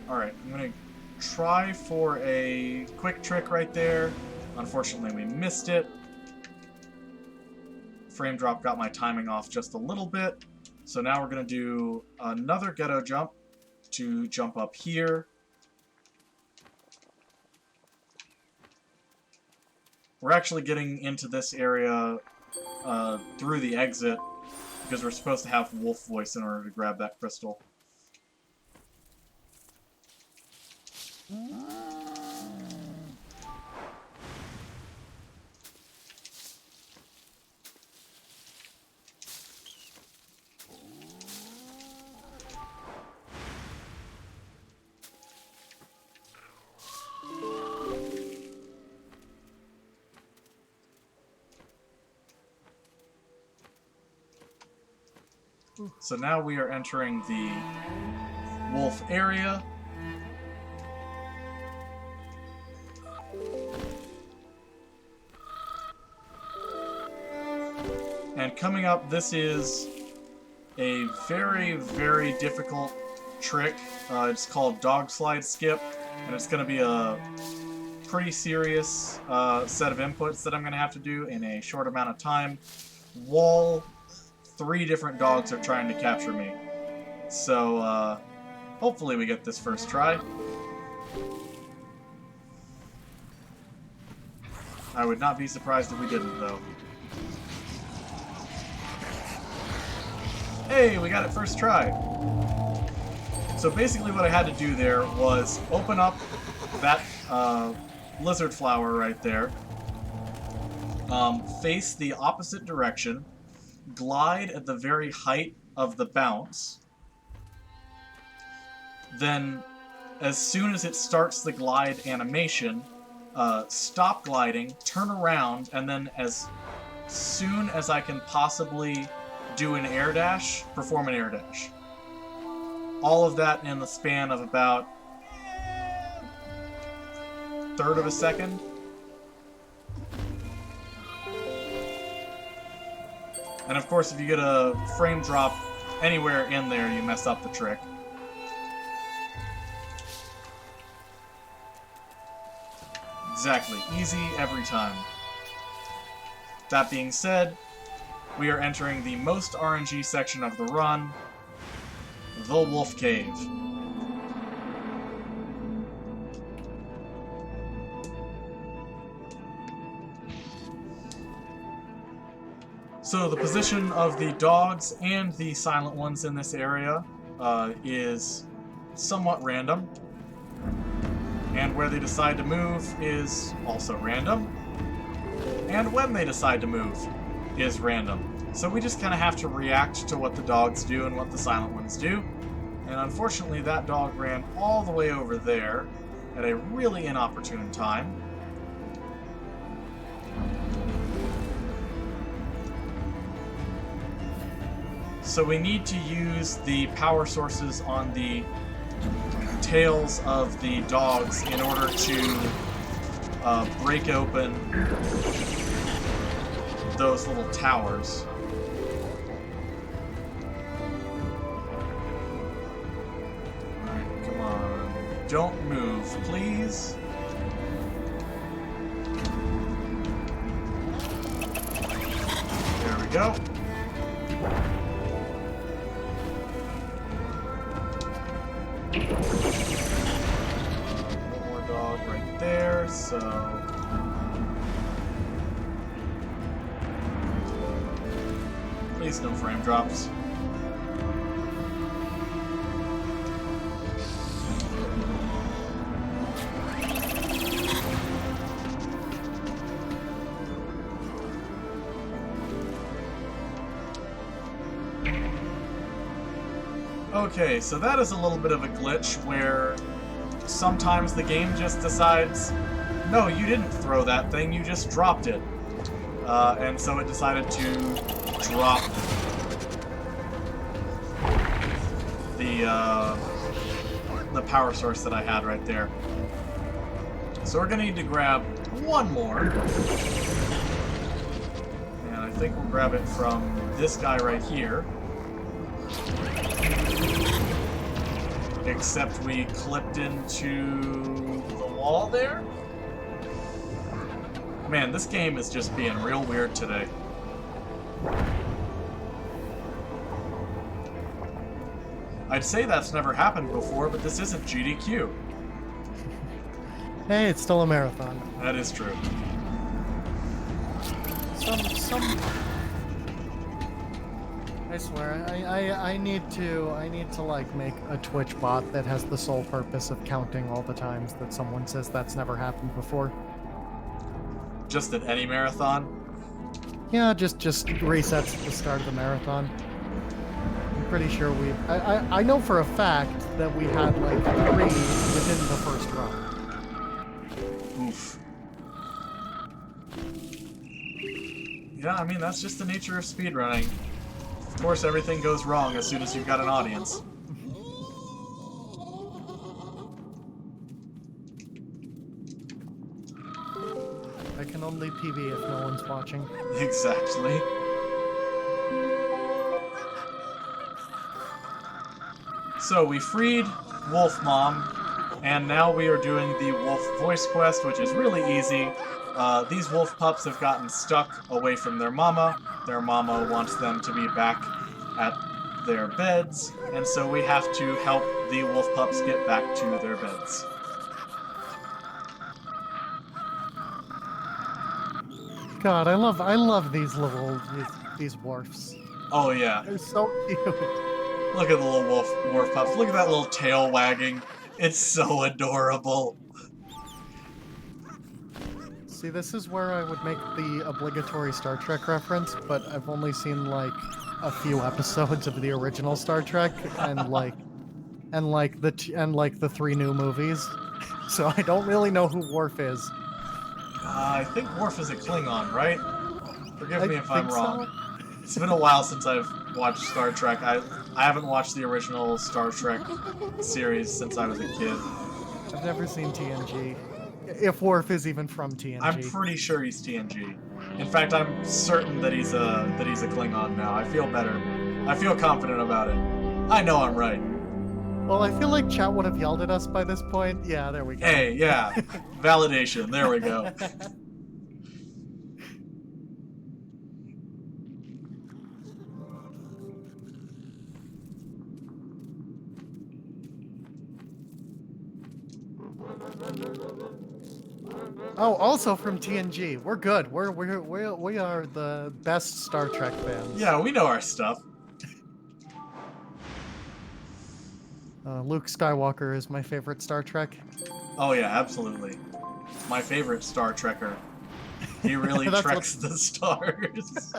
S2: Alright, I'm gonna try for a quick trick right there. Unfortunately, we missed it. Frame drop got my timing off just a little bit. So now we're gonna do another ghetto jump to jump up here. We're actually getting into this area through the exit because we're supposed to have wolf voice in order to grab that crystal. So now we are entering the wolf area. And coming up, this is a very, very difficult trick. It's called Dog Slide Skip, and it's going to be a pretty serious set of inputs that I'm going to have to do in a short amount of time. While 3 different dogs are trying to capture me. So, hopefully we get this first try. I would not be surprised if we didn't, though. Hey, we got it first try. So basically what I had to do there was open up that lizard flower right there, face the opposite direction, glide at the very height of the bounce, then as soon as it starts the glide animation, stop gliding, turn around, and then as soon as I can possibly do an air dash, perform an air dash. All of that in the span of about 1/3 of a second. And of course, if you get a frame drop anywhere in there, you mess up the trick. Exactly. Easy every time. That being said, we are entering the most RNG section of the run, the Wolf Cave. So the position of the dogs and the silent ones in this area is somewhat random. And where they decide to move is also random. And when they decide to move is random. So we just kind of have to react to what the dogs do and what the silent ones do. And unfortunately, that dog ran all the way over there at a really inopportune time. So we need to use the power sources on the tails of the dogs in order to break open those little towers. Alright, come on. Don't move, please. There we go. One more dog right there, so... Please no frame drops. Okay, so that is a little bit of a glitch where sometimes the game just decides, no, you didn't throw that thing, you just dropped it. And so it decided to drop the power source that I had right there. So we're gonna need to grab one more. And I think we'll grab it from this guy right here. Except we clipped into the wall there? Man, this game is just being real weird today. I'd say that's never happened before, but this isn't GDQ.
S1: Hey, it's still a marathon.
S2: That is true.
S1: I swear, I need to like make a Twitch bot that has the sole purpose of counting all the times that someone says that's never happened before.
S2: Just at any marathon?
S1: Yeah, just resets at the start of the marathon. I'm pretty sure I know for a fact that we had like 3 within the first run.
S2: Oof. Yeah, I mean, that's just the nature of speedrunning. Of course, everything goes wrong as soon as you've got an audience.
S1: I can only PB if no one's watching.
S2: Exactly. So we freed Wolf Mom, and now we are doing the Wolf Voice Quest, which is really easy. These wolf pups have gotten stuck away from their mama. Their mama wants them to be back at their beds, and so we have to help the wolf pups get back to their beds.
S1: God, I love these these dwarfs.
S2: Oh yeah.
S1: They're so cute.
S2: Look at the little wolf pups. Look at that little tail wagging. It's so adorable.
S1: See, this is where I would make the obligatory Star Trek reference, but I've only seen like a few episodes of the original Star Trek and the 3 new movies. So I don't really know who Worf is.
S2: I think Worf is a Klingon, right? Forgive me if I'm wrong.
S1: So.
S2: It's been a while since I've watched Star Trek. I haven't watched the original Star Trek series since I was a kid.
S1: I've never seen TNG. If Worf is even from TNG.
S2: I'm pretty sure he's TNG. In fact, I'm certain that he's a Klingon now. I feel better. I feel confident about it. I know I'm right.
S1: Well, I feel like chat would have yelled at us by this point. Yeah, there we go.
S2: Hey, yeah. Validation. There we go.
S1: Oh, also from TNG. We're good. We are the best Star Trek fans.
S2: Yeah, we know our stuff.
S1: Luke Skywalker is my favorite Star Trek.
S2: Oh yeah, absolutely. My favorite Star Trekker. He really treks the stars.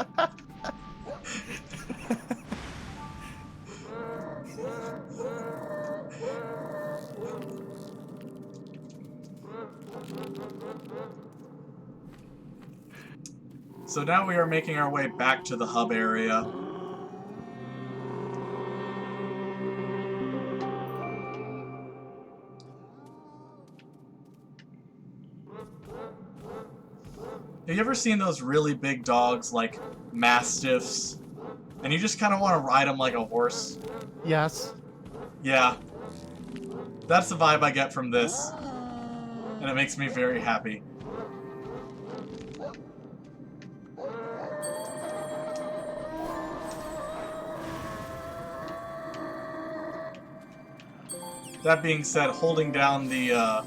S2: So now we are making our way back to the hub area. Have you ever seen those really big dogs, like mastiffs, and you just kind of want to ride them like a horse?
S1: Yes.
S2: Yeah. That's the vibe I get from this, and it makes me very happy. That being said, holding down the,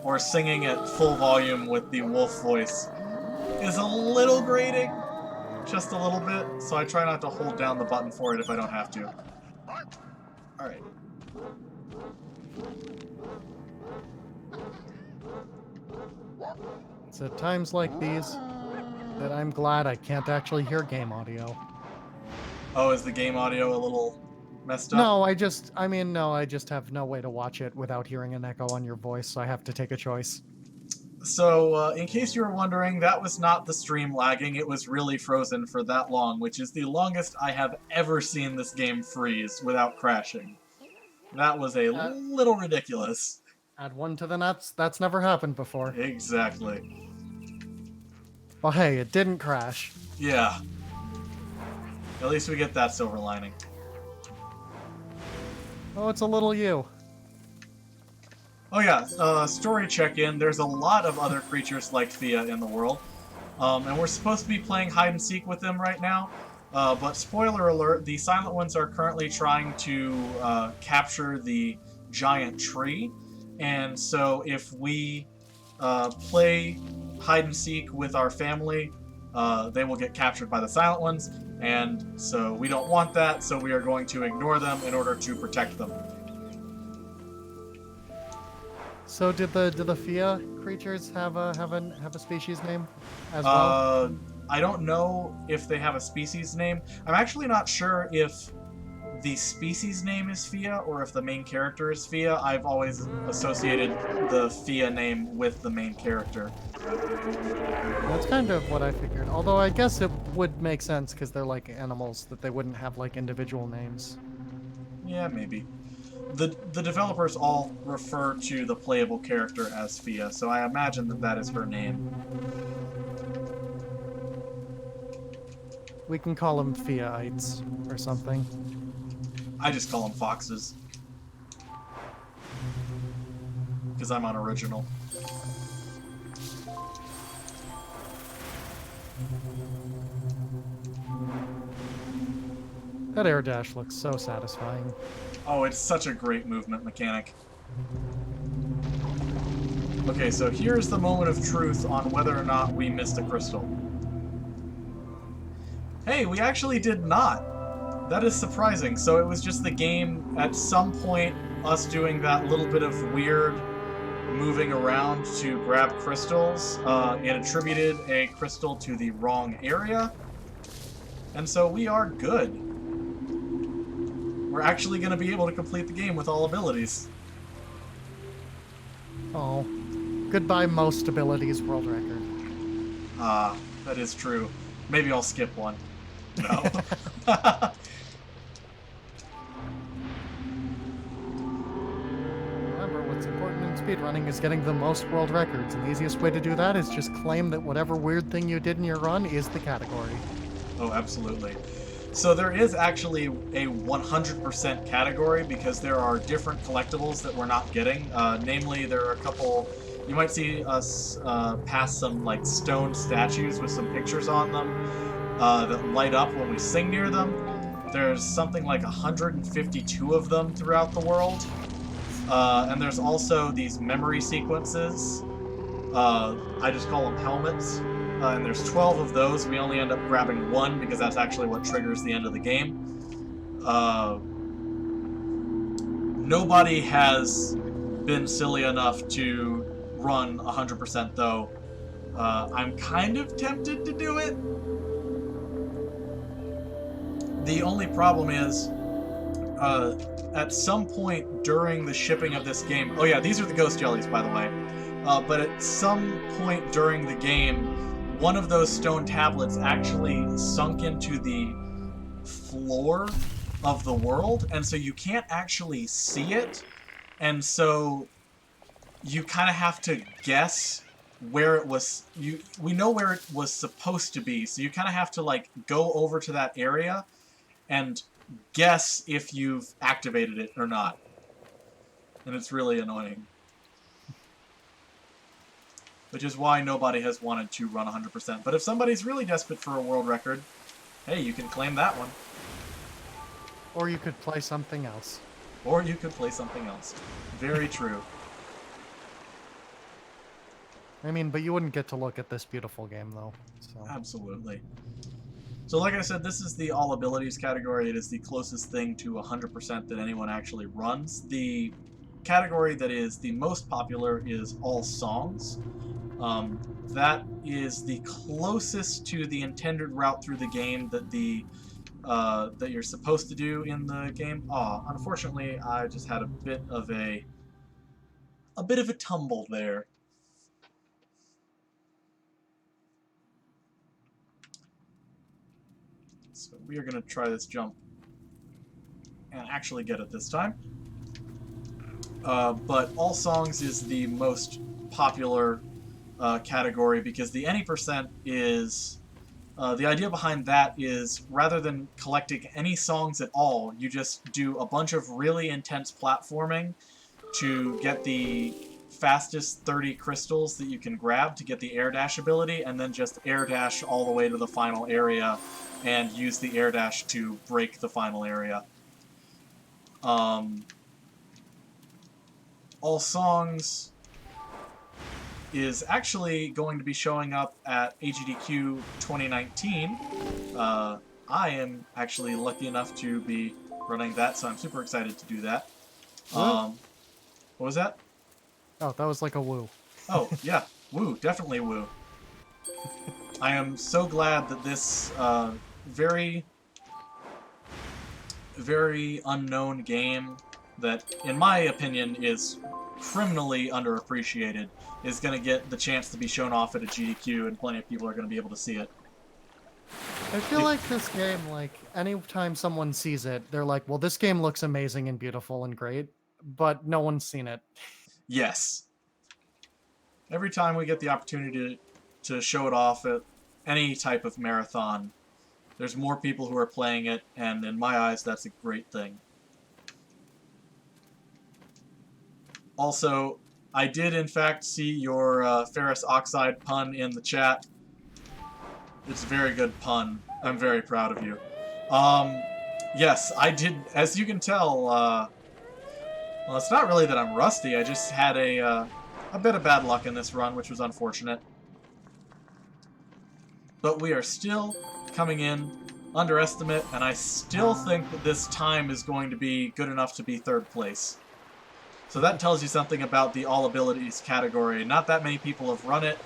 S2: or singing at full volume with the wolf voice is a little grating, just a little bit, so I try not to hold down the button for it if I don't have to. Alright.
S1: It's at times like these that I'm glad I can't actually hear game audio.
S2: Oh, is the game audio a little messed up?
S1: No, I just have no way to watch it without hearing an echo on your voice, so I have to take a choice.
S2: So, in case you were wondering, that was not the stream lagging, it was really frozen for that long, which is the longest I have ever seen this game freeze without crashing. That was a little ridiculous.
S1: Add one to the nuts, that's never happened before.
S2: Exactly.
S1: Well, hey, it didn't crash.
S2: Yeah. At least we get that silver lining.
S1: Oh, it's a little you.
S2: Oh yeah, story check-in. There's a lot of other creatures like Thea in the world. And we're supposed to be playing hide-and-seek with them right now. But spoiler alert, the Silent Ones are currently trying to capture the giant tree. And so if we play hide-and-seek with our family, they will get captured by the Silent Ones. And so we don't want that, so we are going to ignore them in order to protect them.
S1: So did the Fia creatures have a species name as well?
S2: I don't know if they have a species name. I'm actually not sure if the species name is Fia or if the main character is Fia. I've always associated the Fia name with the main character.
S1: That's kind of what I figured. Although I guess it would make sense because they're like animals that they wouldn't have like individual names.
S2: Yeah, maybe. The developers all refer to the playable character as Fia, so I imagine that that is her name.
S1: We can call them Fiaites or something.
S2: I just call them foxes. Because I'm unoriginal.
S1: That air dash looks so satisfying.
S2: Oh, it's such a great movement mechanic. Okay, so here's the moment of truth on whether or not we missed a crystal. Hey, we actually did not. That is surprising. So it was just the game, at some point, us doing that little bit of weird moving around to grab crystals. It attributed a crystal to the wrong area. And so we are good. We're actually going to be able to complete the game with all abilities.
S1: Oh. Goodbye most abilities world record.
S2: Ah, that is true. Maybe I'll skip one. No.
S1: Remember, what's important in speedrunning running is getting the most world records, and the easiest way to do that is just claim that whatever weird thing you did in your run is the category.
S2: Oh, absolutely. So there is actually a 100% category because there are different collectibles that we're not getting. Namely, there are a couple. You might see us pass some like stone statues with some pictures on them that light up when we sing near them. There's something like 152 of them throughout the world. And there's also these memory sequences. I just call them helmets. And there's 12 of those. We only end up grabbing one because that's actually what triggers the end of the game. Nobody has been silly enough to run 100% though. I'm kind of tempted to do it. The only problem is, at some point during the shipping of this game... Oh yeah, these are the ghost jellies, by the way. But at some point during the game, one of those stone tablets actually sunk into the floor of the world, and so you can't actually see it, and so you kind of have to guess where it was. We know where it was supposed to be, so you kind of have to like go over to that area and guess if you've activated it or not. And it's really annoying. Which is why nobody has wanted to run 100%. But if somebody's really desperate for a world record, hey, you can claim that one.
S1: Or you could play something else.
S2: Or you could play something else. Very true.
S1: I mean, but you wouldn't get to look at this beautiful game, though. So.
S2: Absolutely. So like I said, this is the all abilities category. It is the closest thing to 100% that anyone actually runs. The category that is the most popular is all songs. That is the closest to the intended route through the game that that you're supposed to do in the game. Unfortunately, I just had a bit of a tumble there. So we are going to try this jump and actually get it this time. But all songs is the most popular category because the any percent is... the idea behind that is rather than collecting any songs at all, you just do a bunch of really intense platforming to get the fastest 30 crystals that you can grab to get the air dash ability, and then just air dash all the way to the final area and use the air dash to break the final area. All songs is actually going to be showing up at AGDQ 2019. I am actually lucky enough to be running that, so I'm super excited to do that. What was that?
S1: Oh, that was like a woo.
S2: Oh, yeah. Woo. Definitely woo. I am so glad that this very, very unknown game that, in my opinion, is criminally underappreciated is going to get the chance to be shown off at a GDQ, and plenty of people are going to be able to see it.
S1: I feel like this game, like, anytime someone sees it, they're like, well, this game looks amazing and beautiful and great, but no one's seen it.
S2: Yes. Every time we get the opportunity to show it off at any type of marathon, there's more people who are playing it, and in my eyes, that's a great thing. Also, I did in fact see your ferrous oxide pun in the chat. It's a very good pun. I'm very proud of you. Yes, I did. As you can tell, well, it's not really that I'm rusty. I just had a bit of bad luck in this run, which was unfortunate. But we are still coming in under estimate, and I still think that this time is going to be good enough to be third place. So that tells you something about the all abilities category. Not that many people have run it,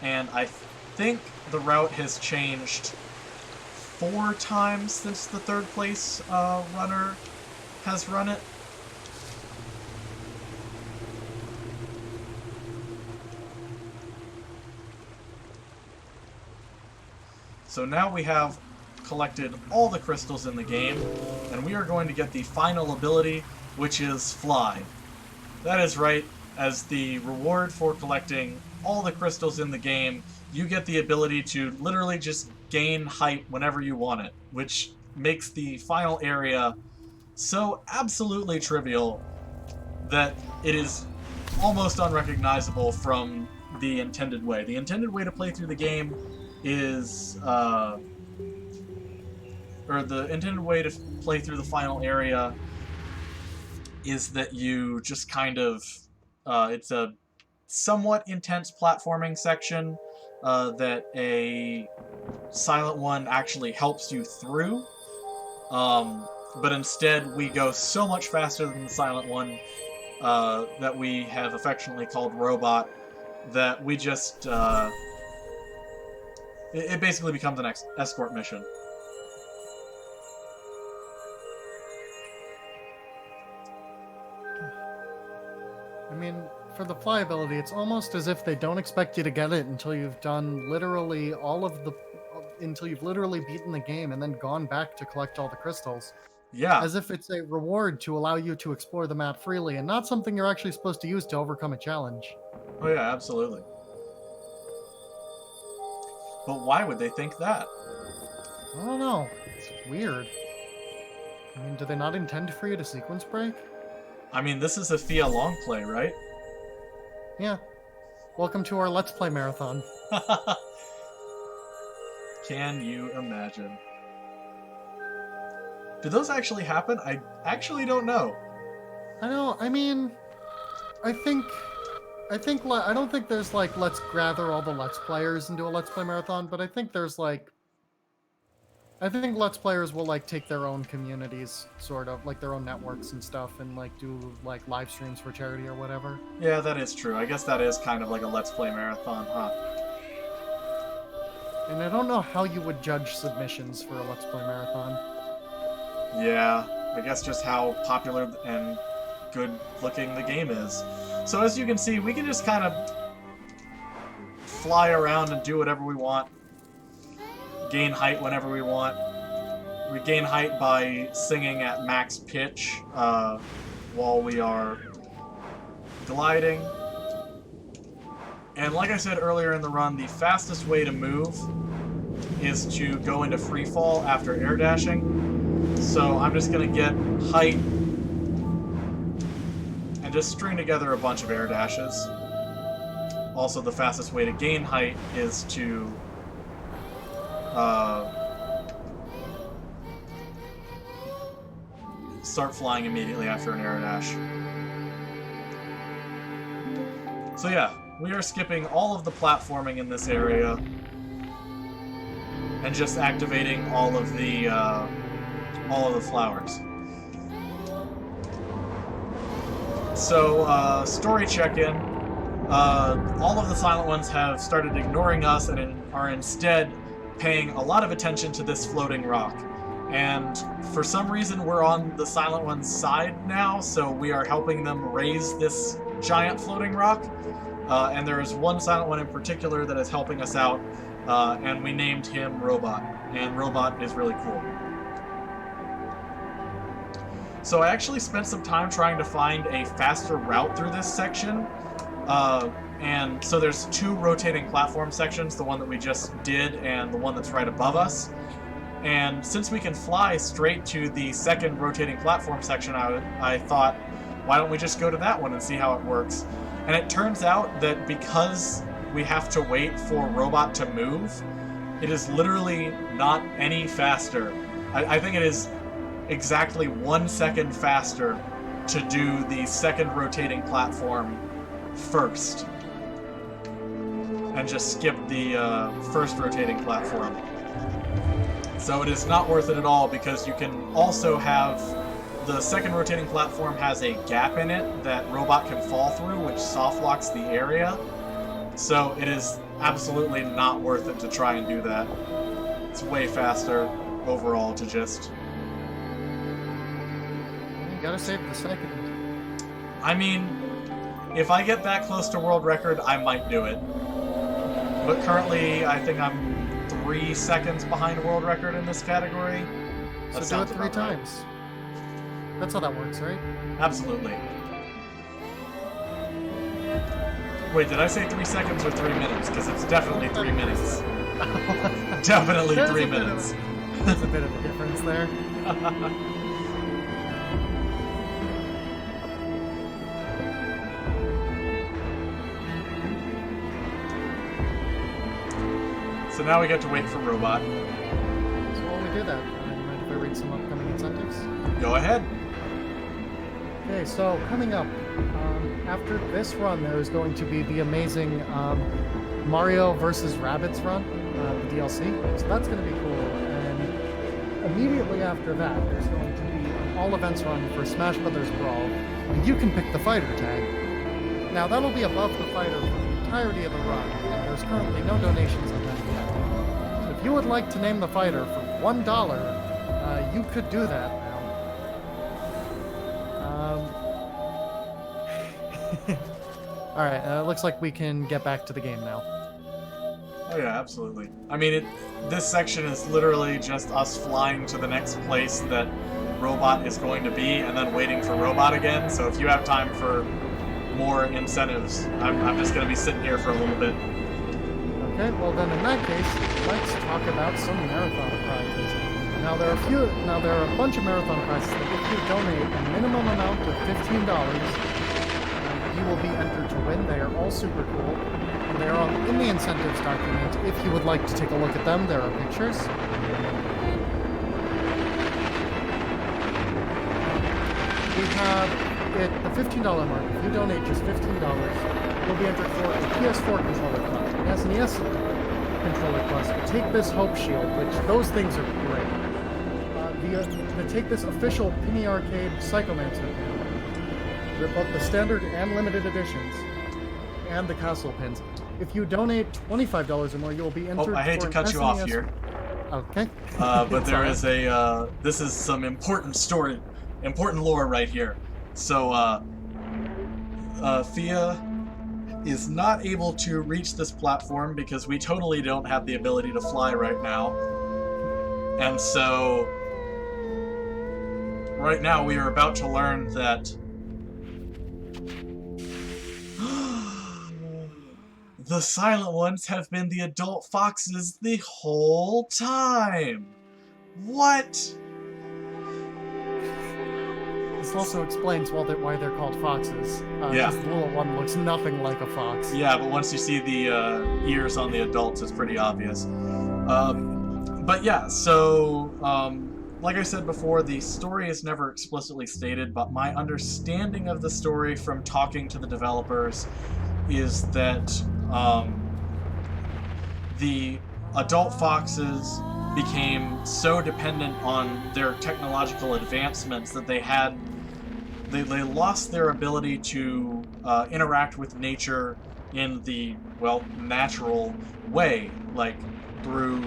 S2: and I think the route has changed 4 times since the third place runner has run it. So now we have collected all the crystals in the game, and we are going to get the final ability, which is Fly. That is right. as the reward for collecting all the crystals in the game, you get the ability to literally just gain height whenever you want it, which makes the final area so absolutely trivial that it is almost unrecognizable from the intended way. The intended way to play through the game is, or the intended way to play through the final area is that you just kind of, it's a somewhat intense platforming section that a Silent One actually helps you through. But instead, we go so much faster than the Silent One that we have affectionately called Robot, that we just... it basically becomes an escort mission.
S1: I mean, for the fly ability, it's almost as if they don't expect you to get it until you've done literally until you've literally beaten the game and then gone back to collect all the crystals.
S2: Yeah.
S1: As if it's a reward to allow you to explore the map freely and not something you're actually supposed to use to overcome a challenge.
S2: Oh yeah, absolutely. But why would they think that?
S1: I don't know. It's weird. I mean, do they not intend for you to sequence break?
S2: I mean, this is a FIA long play, right?
S1: Yeah. Welcome to our Let's Play marathon.
S2: Can you imagine? Do those actually happen? I actually don't know.
S1: I know, I mean, I don't think there's like, let's gather all the Let's Players and do a Let's Play marathon, but I think there's like, I think Let's Players will like take their own communities, sort of, like their own networks and stuff, and like do like live streams for charity or whatever.
S2: Yeah, that is true. I guess that is kind of like a Let's Play marathon, huh?
S1: And I don't know how you would judge submissions for a Let's Play marathon.
S2: Yeah, I guess just how popular and good looking the game is. So as you can see, we can just kind of fly around and do whatever we want. Gain height whenever we want. We gain height by singing at max pitch while we are gliding. And like I said earlier in the run, the fastest way to move is to go into free fall after air dashing. So I'm just going to get height and just string together a bunch of air dashes. Also, the fastest way to gain height is to start flying immediately after an air dash. So yeah, we are skipping all of the platforming in this area and just activating all of the flowers. So, story check-in. All of the Silent Ones have started ignoring us and are instead paying a lot of attention to this floating rock. And for some reason, we're on the Silent One's side now, so we are helping them raise this giant floating rock. And there is one Silent One in particular that is helping us out, and we named him Robot. And Robot is really cool. So I actually spent some time trying to find a faster route through this section. And so there's two rotating platform sections, the one that we just did and the one that's right above us. And since we can fly straight to the second rotating platform section, I thought, why don't we just go to that one and see how it works? And it turns out that because we have to wait for Robot to move, it is literally not any faster. I think it is exactly 1 second faster to do the second rotating platform first and just skip the first rotating platform. So it is not worth it at all, because you can also have the second rotating platform has a gap in it that Robot can fall through, which soft locks the area. So it is absolutely not worth it to try and do that. It's way faster overall to just...
S1: You gotta save the second.
S2: I mean, if I get that close to world record, I might do it. But currently, I think I'm 3 seconds behind world record in this category. That
S1: So do it
S2: sounds
S1: 3
S2: about right.
S1: times. That's how that works, right?
S2: Absolutely. Wait, did I say 3 seconds or 3 minutes? Because it's definitely 3 minutes. Definitely 3 minutes.
S1: There's a bit of a difference there.
S2: So now we get to wait for Robot.
S1: So while we do that, you mind if I read some upcoming incentives?
S2: Go ahead.
S1: Okay, so coming up, after this run, there is going to be the amazing Mario vs. Rabbids run, the DLC. So that's going to be cool. And immediately after that, there's going to be an all events run for Smash Brothers Brawl, and you can pick the fighter tag. Now that'll be above the fighter for the entirety of the run, and there's currently no donations on that yet. So if you would like to name the fighter for $1, you could do that. Alright, looks like we can get back to the game now.
S2: Oh yeah, absolutely. I mean, this section is literally just us flying to the next place that Robot is going to be, and then waiting for Robot again. So if you have time for more incentives, I'm just going to be sitting here for a little bit.
S1: Okay, well then in that case, let's talk about some marathon prizes. Now there are a bunch of marathon prizes that if you donate a minimum amount of $15, you will be entered to win. They are all super cool. And they are all in the incentives document. If you would like to take a look at them, there are pictures. We have the $15 mark. If you donate just $15, you'll be entered for a PS4 controller plus, an SNES controller plus, the Take This Hope Shield, which those things are great. The Take This official Penny Arcade Psychomancer panel. Both the standard and limited editions, and the castle pins. If you donate $25 or more, you'll be entered.
S2: Oh, I hate to cut you off here.
S1: Okay.
S2: But there is a. This is some important story, important lore right here. So, Thea is not able to reach this platform because we totally don't have the ability to fly right now, and so right now we are about to learn that. The silent ones have been the adult foxes the whole time. What?
S1: This also explains why they're called foxes.
S2: Yeah.
S1: The little one looks nothing like a fox.
S2: Yeah, but once you see the ears on the adults, it's pretty obvious. But yeah, so like I said before, the story is never explicitly stated, but my understanding of the story from talking to the developers is that the adult foxes became so dependent on their technological advancements that they lost their ability to interact with nature in the, well, natural way, like through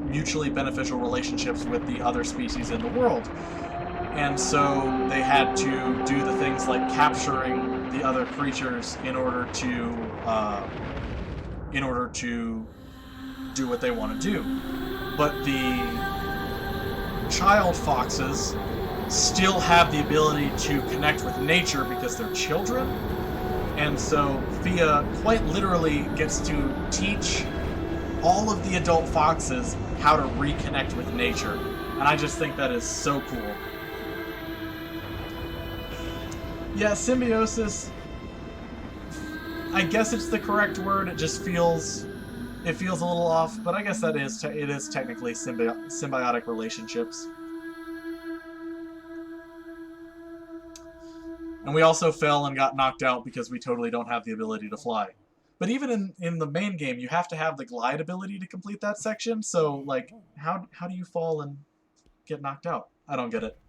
S2: mutually beneficial relationships with the other species in the world. And so they had to do the things like capturing the other creatures in order to do what they want to do. But the child foxes still have the ability to connect with nature because they're children. And so Thea quite literally gets to teach all of the adult foxes how to reconnect with nature. And I just think that is so cool. Yeah, symbiosis, I guess it's the correct word. It just feels a little off, but I guess it is technically symbiotic relationships. And we also fell and got knocked out because we totally don't have the ability to fly. But even in the main game, you have to have the glide ability to complete that section, so, like, how do you fall and get knocked out? I don't get it.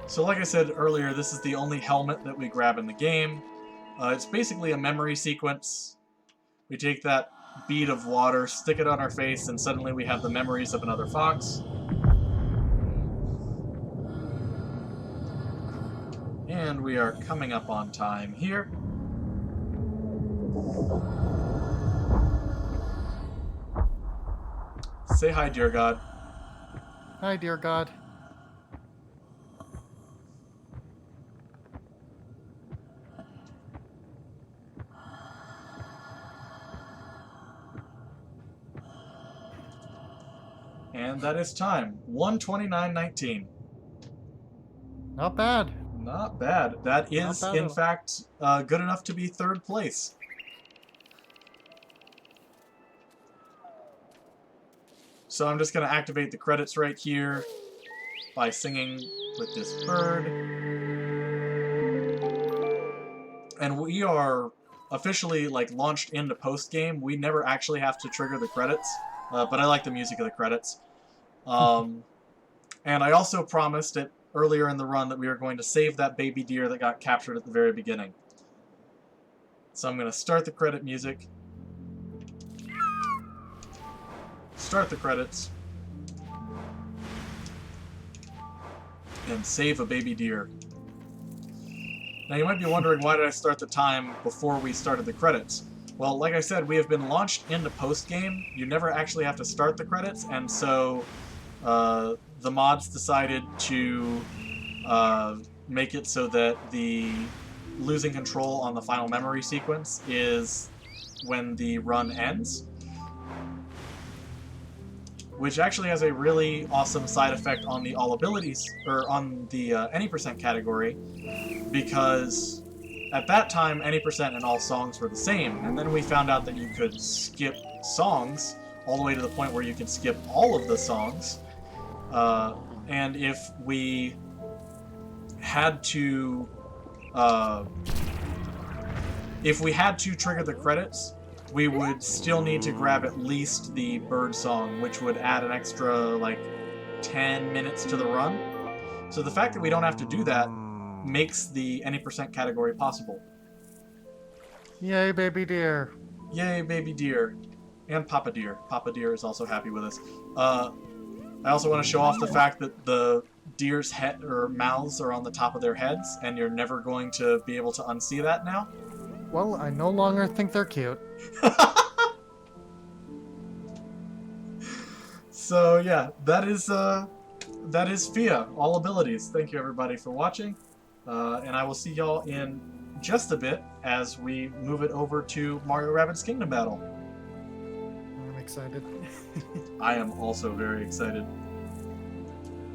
S2: So like I said earlier, this is the only helmet that we grab in the game. It's basically a memory sequence. We take that bead of water, stick it on our face, and suddenly we have the memories of another fox. And we are coming up on time here. Say hi, dear God.
S1: Hi, dear God.
S2: And that is time. 1:29:19.
S1: Not bad.
S2: Not bad. That
S1: Not
S2: is,
S1: bad
S2: in
S1: at all.
S2: fact, good enough to be third place. So I'm just going to activate the credits right here by singing with this bird. And we are officially like launched into post game. We never actually have to trigger the credits, but I like the music of the credits. And I also promised it earlier in the run that we were going to save that baby deer that got captured at the very beginning. So I'm going to start the credit music. Start the credits. And save a baby deer. Now you might be wondering, why did I start the time before we started the credits? Well, like I said, we have been launched into post-game. You never actually have to start the credits, and so the mods decided to make it so that the losing control on the final memory sequence is when the run ends, which actually has a really awesome side effect on the all abilities, or on the any percent category, because at that time any percent and all songs were the same, and then we found out that you could skip songs all the way to the point where you can skip all of the songs, and if we had to trigger the credits, we would still need to grab at least the bird song, which would add an extra, like, 10 minutes to the run. So the fact that we don't have to do that makes the any percent category possible.
S1: Yay, baby deer.
S2: Yay, baby deer. And Papa Deer. Papa Deer is also happy with us. I also want to show off the fact that the deer's head or mouths are on the top of their heads, and you're never going to be able to unsee that now.
S1: Well, I no longer think they're cute.
S2: So yeah, that is FIA, all abilities. Thank you everybody for watching, and I will see y'all in just a bit as we move it over to Mario Rabbids Kingdom Battle.
S1: I'm excited.
S2: I am also very excited.